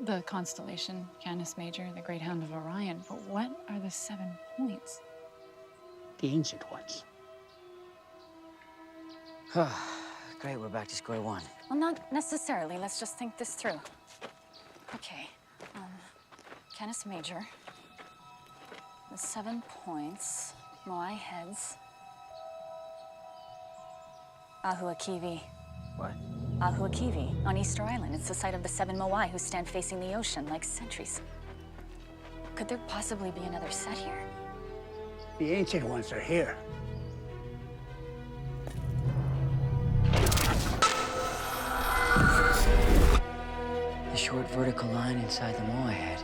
The constellation Canis Major, the Great Hound of Orion. But what are the 7 points? The ancient ones. Great, we're back to square one. Well, not necessarily. Let's just think this through. Okay. Canis Major. The 7 points. Moai heads. Ahuakivi. What? Ahuakivi, on Easter Island. It's the site of the 7 Moai who stand facing the ocean like sentries. Could there possibly be another set here? The ancient ones are here. The short vertical line inside the Moai head.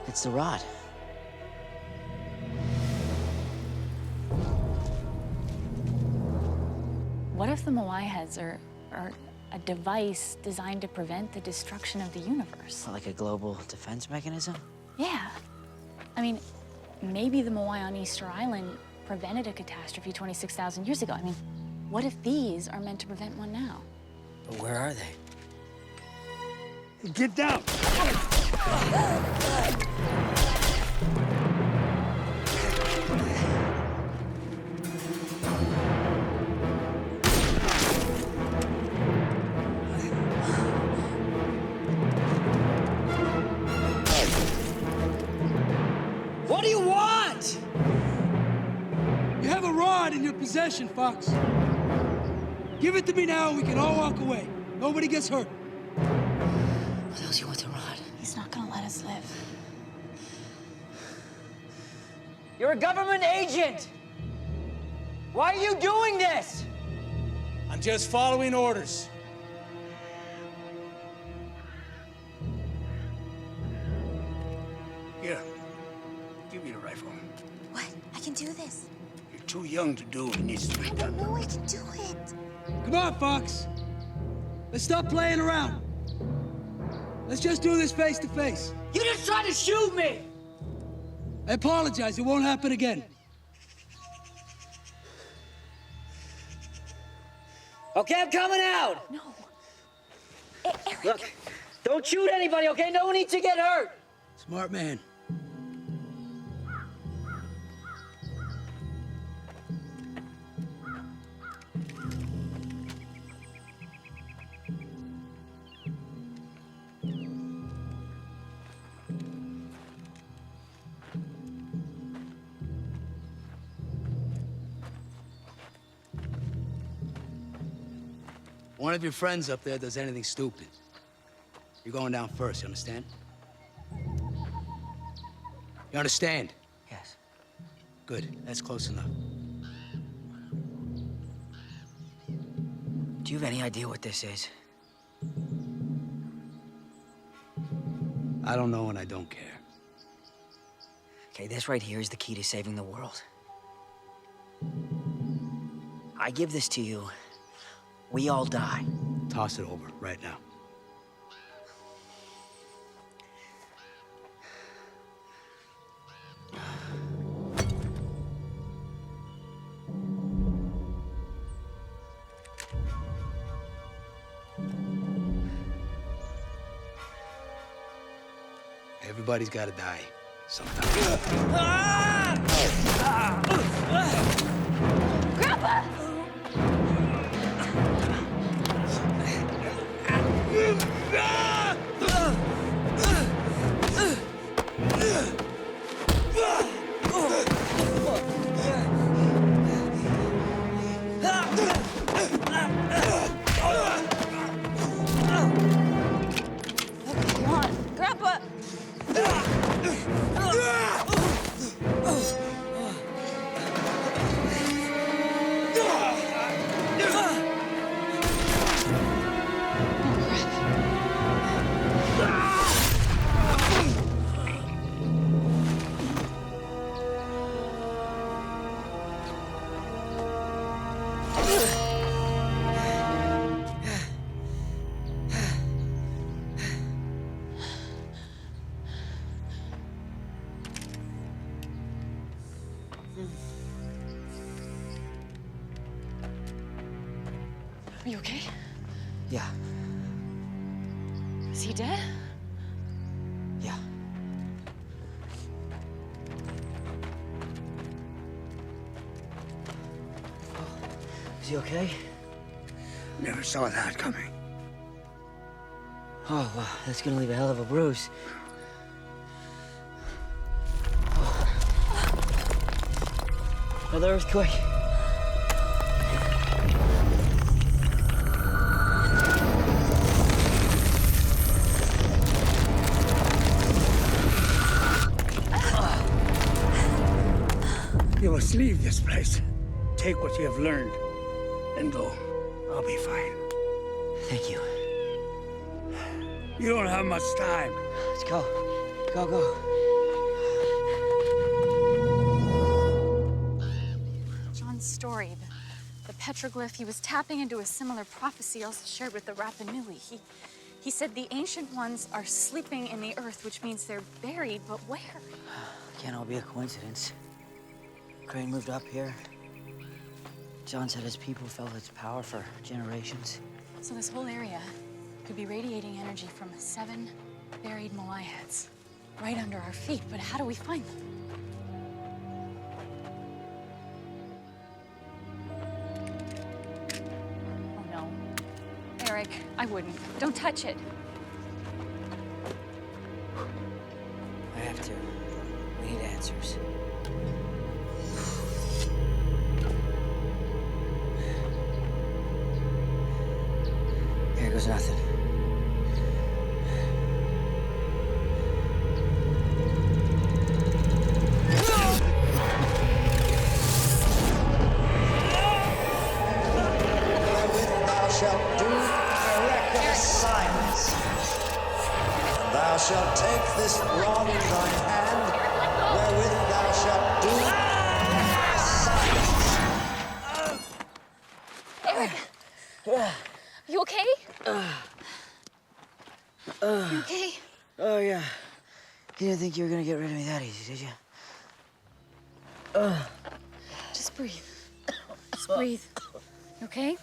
It's the rod. What if the Moai heads are a device designed to prevent the destruction of the universe? Like a global defense mechanism? Yeah. I mean, maybe the Moai on Easter Island prevented a catastrophe 26,000 years ago. I mean, what if these are meant to prevent one now? But where are they? Get down! What do you want? You have a rod in your possession, Fox. Give it to me now and we can all walk away. Nobody gets hurt. What else you want the rod? He's not gonna let us live. You're a government agent! Why are you doing this? I'm just following orders. Here, give me the rifle. What? I can do this. You're too young to do what needs to be I done. know I can do it. Come on, Fox. Let's stop playing around. Let's just do this face to face. You just tried to shoot me! I apologize. It won't happen again. Okay, I'm coming out! No. Eric. Look, don't shoot anybody, okay? No one needs to get hurt! Smart man. One of your friends up there does anything stupid, you're going down first, you understand? You understand? Yes. Good, that's close enough. Do you have any idea what this is? I don't know and I don't care. Okay, this right here is the key to saving the world. I give this to you, we all die. Toss it over right now. Everybody's got to die sometime. Grandpa! Come on, Grandpa! Are you okay? Yeah, Is he dead? yeah. Is he okay? Never saw that coming. Oh, wow, that's gonna leave a hell of a bruise. Another earthquake. You must leave this place. Take what you have learned and go. I'll be fine. Thank you. You don't have much time. Let's go. Go. John's story, the petroglyph, he was tapping into a similar prophecy also shared with the Rapa Nui. He said the ancient ones are sleeping in the earth, which means they're buried, but where? Can't all be a coincidence. Crane moved up here. John said his people felt its power for generations. So this whole area could be radiating energy from 7 buried Moai heads right under our feet, but how do we find them? Oh no. Eric, I wouldn't. Don't touch it. I have to. We need answers. Here goes nothing. Thou shalt do miraculous signs. And thou shalt take this rod in thine hand, wherewith thou shalt do miraculous signs. Eric! You okay? You okay? Oh, yeah. You didn't think you were gonna get rid of me that easy, did you? Just breathe. Just breathe. You okay?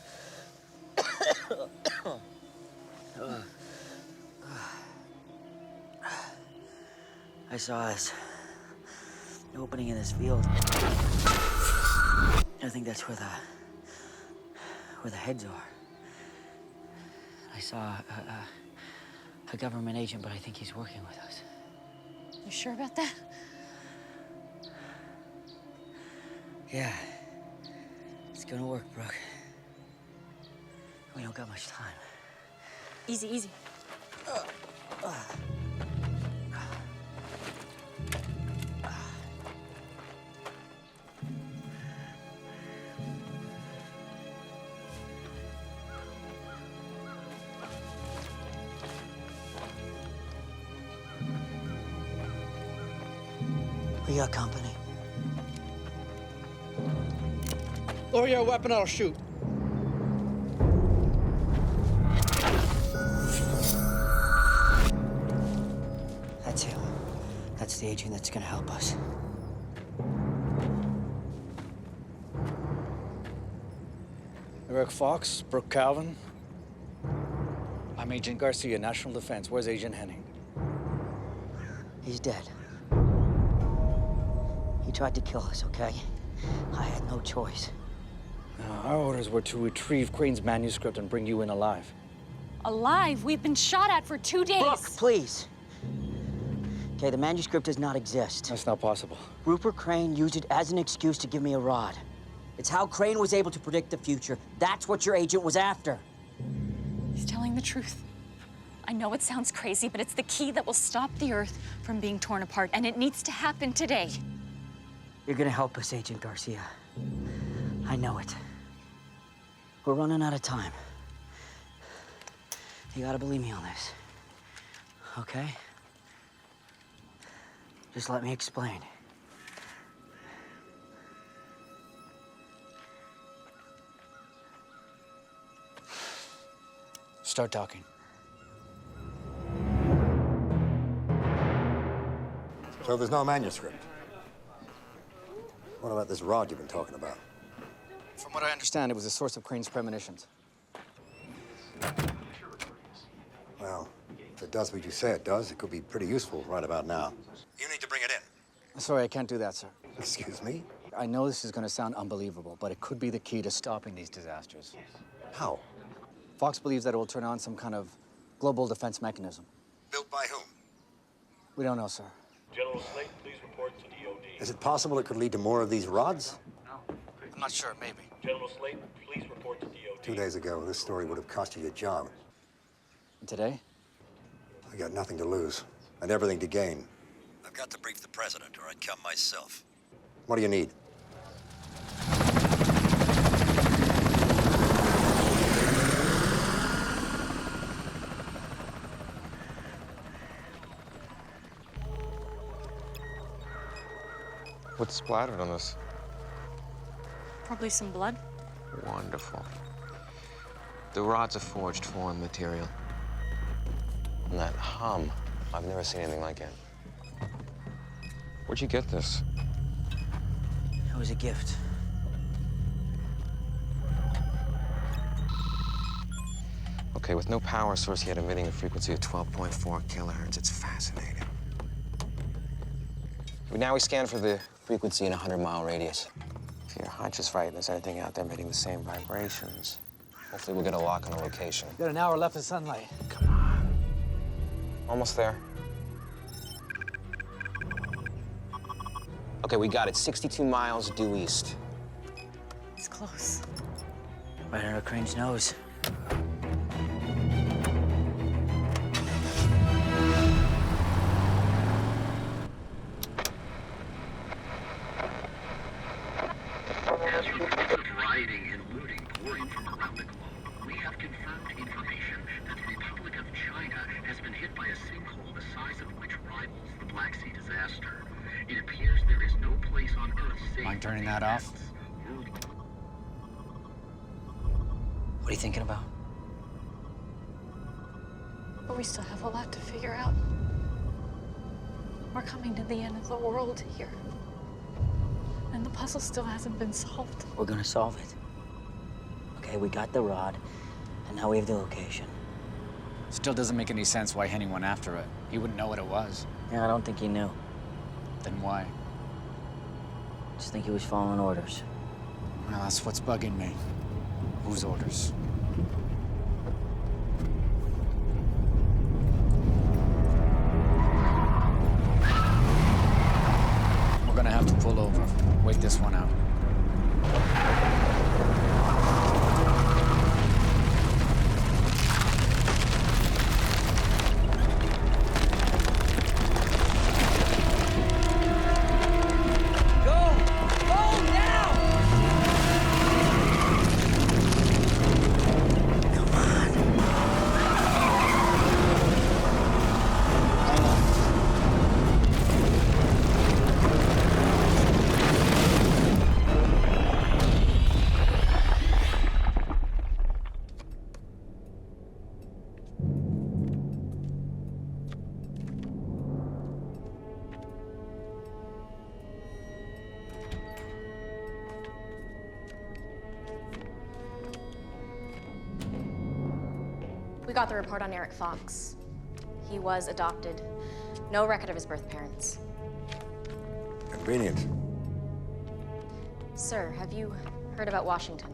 I saw this opening in this field. I think that's where the heads are. I saw a government agent, but I think he's working with us. You sure about that? Yeah. It's gonna work, Brooke. We don't got much time. Easy, easy. We got company. Lower your weapon, I'll shoot. That's him. That's the agent that's gonna help us. Eric Fox, Brooke Calvin. I'm Agent Garcia, National Defense. Where's Agent Henning? He's dead. He tried to kill us, okay? I had no choice. Our orders were to retrieve Crane's manuscript and bring you in alive. Alive? We've been shot at for 2 days. Brooke, please. Okay, the manuscript does not exist. That's not possible. Rupert Crane used it as an excuse to give me a rod. It's how Crane was able to predict the future. That's what your agent was after. He's telling the truth. I know it sounds crazy, but it's the key that will stop the Earth from being torn apart, and it needs to happen today. You're gonna help us, Agent Garcia. I know it. We're running out of time. You gotta believe me on this. Okay? Just let me explain. Start talking. So there's no manuscript. What about this rod you've been talking about? From what I understand, it was the source of Crane's premonitions. Well, if it does what you say it does, it could be pretty useful right about now. You need to bring it in. Sorry, I can't do that, sir. Excuse me? I know this is going to sound unbelievable, but it could be the key to stopping these disasters. How? Fox believes that it will turn on some kind of global defense mechanism. Built by whom? We don't know, sir. General Slate, please report to DOD. Is it possible it could lead to more of these rods? I'm not sure, maybe. General Slate, please report to DOD. 2 days ago, this story would have cost you your job. And today? I got nothing to lose and everything to gain. I've got to brief the president, or I'd come myself. What do you need? What's splattered on this? Probably some blood. Wonderful. The rods are forged foreign material. And that hum, I've never seen anything like it. Where'd you get this? It was a gift. Okay, with no power source yet emitting a frequency of 12.4 kilohertz, it's fascinating. Now we scan for the frequency in a 100-mile radius. If your hunch is right, and there's anything out there emitting the same vibrations, hopefully we'll get a lock on a location. Got an hour left of sunlight. Almost there. Okay, we got it. 62 miles due east. It's close. Right under Crane's nose. As reports of rioting and looting pour in from around the globe, we have confirmed information that the Republic of China has been hit by a sinkhole the size of which rivals the Black Sea disaster. It appears there is no place on Earth safe. Mind turning that off? What are you thinking about? But we still have a lot to figure out. We're coming to the end of the world here. And the puzzle still hasn't been solved. We're gonna solve it. Okay, we got the rod, and now we have the location. Still doesn't make any sense why Henning went after it. He wouldn't know what it was. Yeah, I don't think he knew. Then why? Just think he was following orders. Well, that's what's bugging me. Whose orders? We're gonna have to pull over. Wait this one out. We got the report on Eric Fox. He was adopted. No record of his birth parents. Convenient. Sir, have you heard about Washington?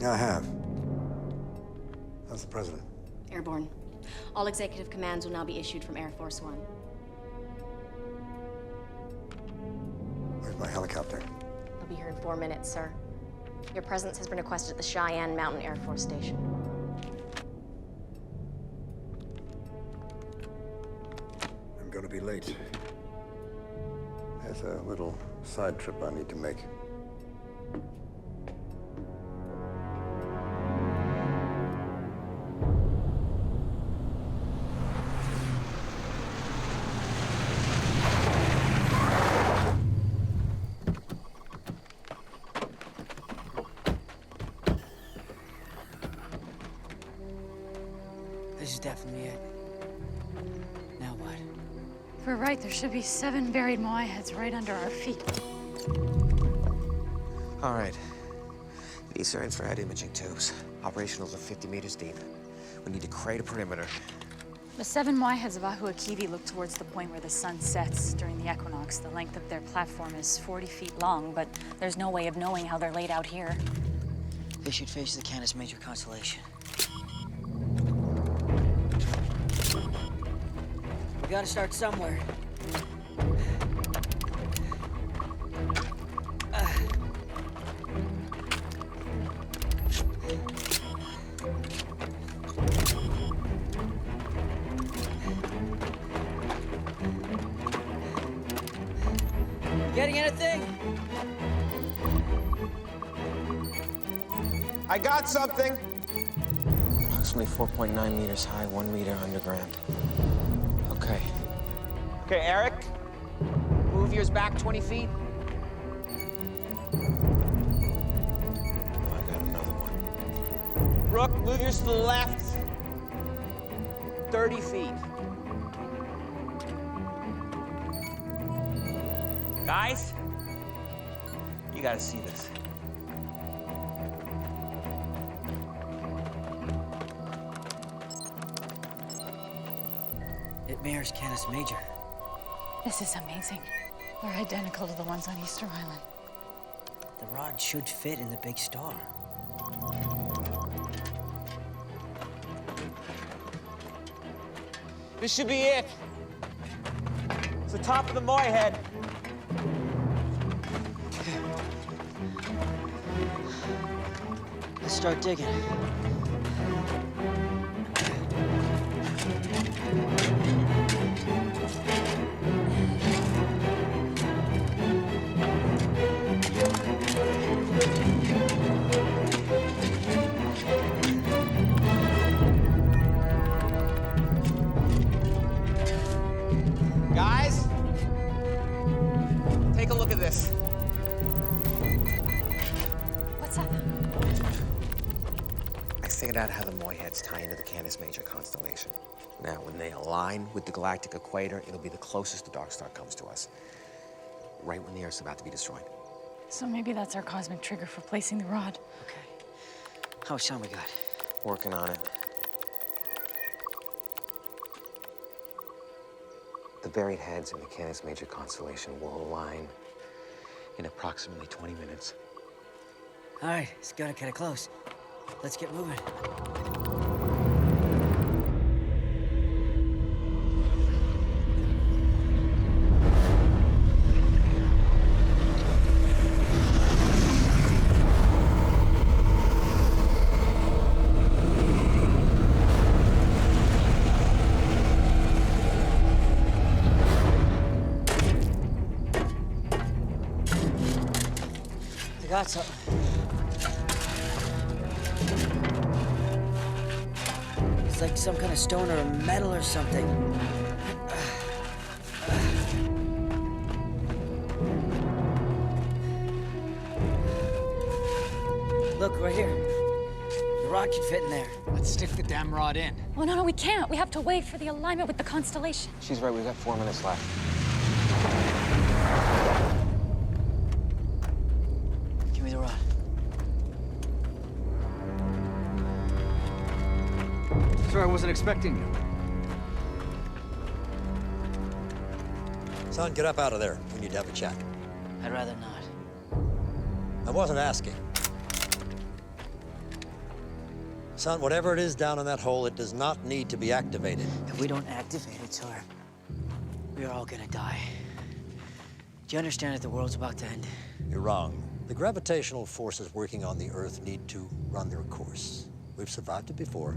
Yeah, I have. How's the president? Airborne. All executive commands will now be issued from Air Force One. Where's my helicopter? I'll be here in 4 minutes, sir. Your presence has been requested at the Cheyenne Mountain Air Force Station. I'm gonna be late. There's a little side trip I need to make. This is definitely it. Now what? If we're right, there should be 7 buried Moai heads right under our feet. All right. These are infrared imaging tubes. Operationals are 50 meters deep. We need to create a perimeter. The 7 Moai heads of Ahu Akivi look towards the point where the sun sets during the equinox. The length of their platform is 40 feet long, but there's no way of knowing how they're laid out here. They should face the Canis Major constellation. gotta start somewhere. Getting anything? I got something. Approximately 4.9 meters high, 1 meter underground. Okay. Okay, Eric, move yours back 20 feet. I got another one. Brooke, move yours to the left 30 feet. Guys, you gotta see this. It mirrors Canis Major. This is amazing. They're identical to the ones on Easter Island. The rod should fit in the big star. This should be it. It's the top of the Moy head. Let's start digging. Guys, take a look at this. What's up? I figured out how the Moy heads tie into the Canis Major constellation. Now, when they align with the galactic equator, it'll be the closest the Dark Star comes to us. Right when the Earth's about to be destroyed. So maybe that's our cosmic trigger for placing the rod. How much time we got? Working on it. The buried heads in the Canis Major constellation will align in approximately 20 minutes. All right, it's gonna get close. Let's get moving. I got something. It's like some kind of stone or metal or something. Look, right here. The rod can fit in there. Let's stick the damn rod in. Oh, no, we can't. We have to wait for the alignment with the constellation. She's right, we've got 4 minutes left. Give me the rod. Sir, I wasn't expecting you. Son, get up out of there. We need to have a chat. I'd rather not. I wasn't asking. Son, whatever it is down in that hole, it does not need to be activated. If we don't activate it, sir, we are all gonna die. Do you understand that the world's about to end? You're wrong. The gravitational forces working on the Earth need to run their course. We've survived it before.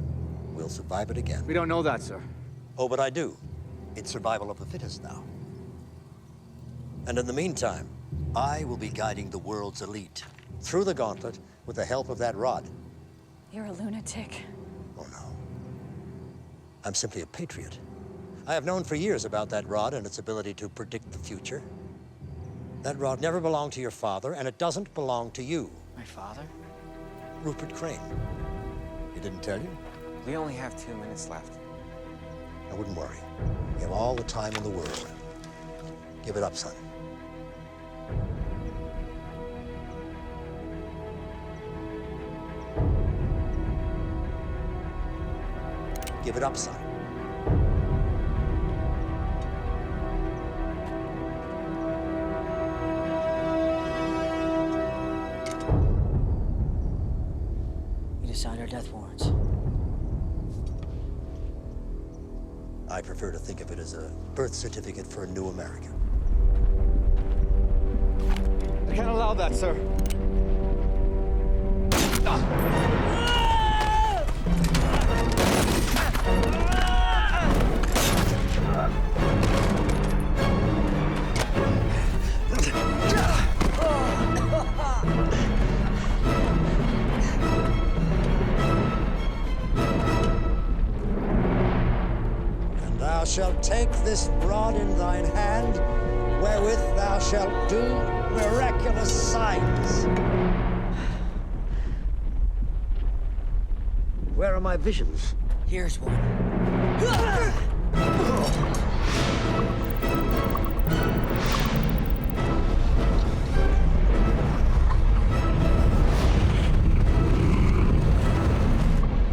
We'll survive it again. We don't know that, sir. Oh, but I do. It's survival of the fittest now. And in the meantime, I will be guiding the world's elite through the gauntlet with the help of that rod. You're a lunatic. Oh, no. I'm simply a patriot. I have known for years about that rod and its ability to predict the future. That rod never belonged to your father, and it doesn't belong to you. My father? Rupert Crane. He didn't tell you? We only have 2 minutes left. I wouldn't worry. You have all the time in the world. Give it up, son. Give it up, son. We just signed our death warrants. I prefer to think of it as a birth certificate for a new America. I can't allow that, sir. And thou shalt take this rod in thine hand, wherewith thou shalt do miraculous signs. Where are my visions? Here's one.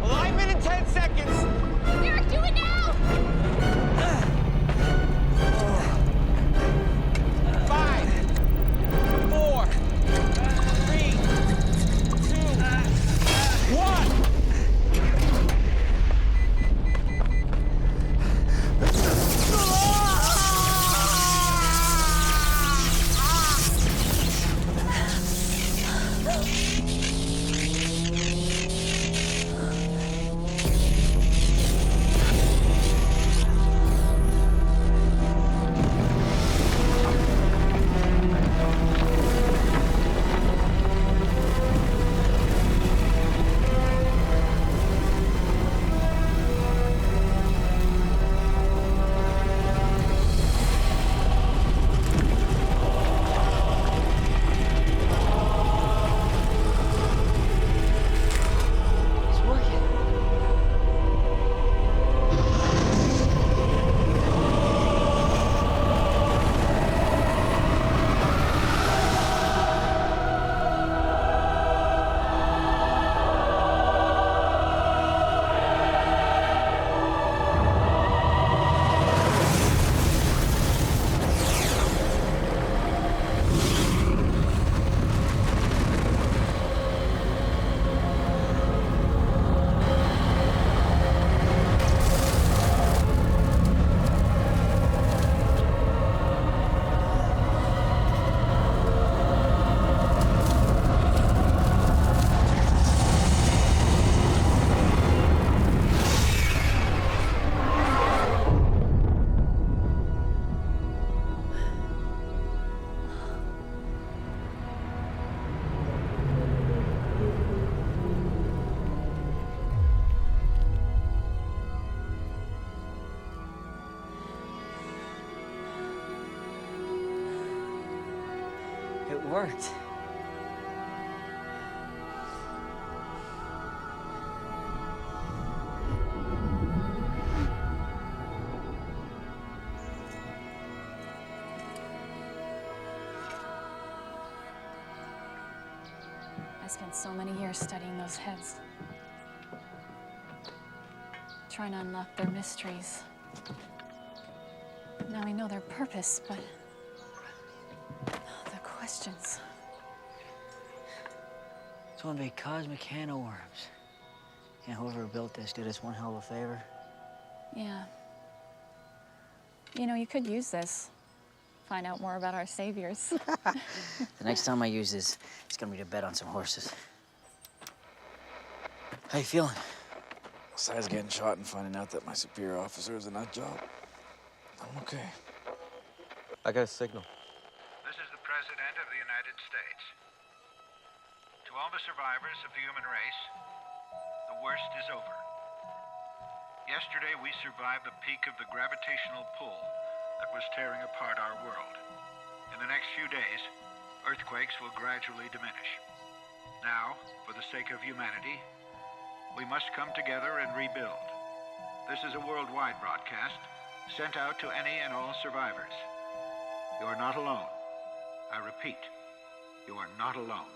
Alignment in 10 seconds! Eric, do it now! 5, 4, 3, 2, 1. It worked. I spent so many years studying those heads, trying to unlock their mysteries. Now we know their purpose, but the questions. It's one big cosmic can of worms. And whoever built this did us one hell of a favor. Yeah. You know, you could use this. Find out more about our saviors. The next time I use this, it's gonna be to bet on some horses. How you feeling? Besides getting shot and finding out that my superior officer is a nut job, I'm okay. I got a signal. This is the President of the United States. To all the survivors of the human race, the worst is over. Yesterday, we survived the peak of the gravitational pull that was tearing apart our world. In the next few days, earthquakes will gradually diminish. Now, for the sake of humanity, we must come together and rebuild. This is a worldwide broadcast sent out to any and all survivors. You are not alone. I repeat, you are not alone.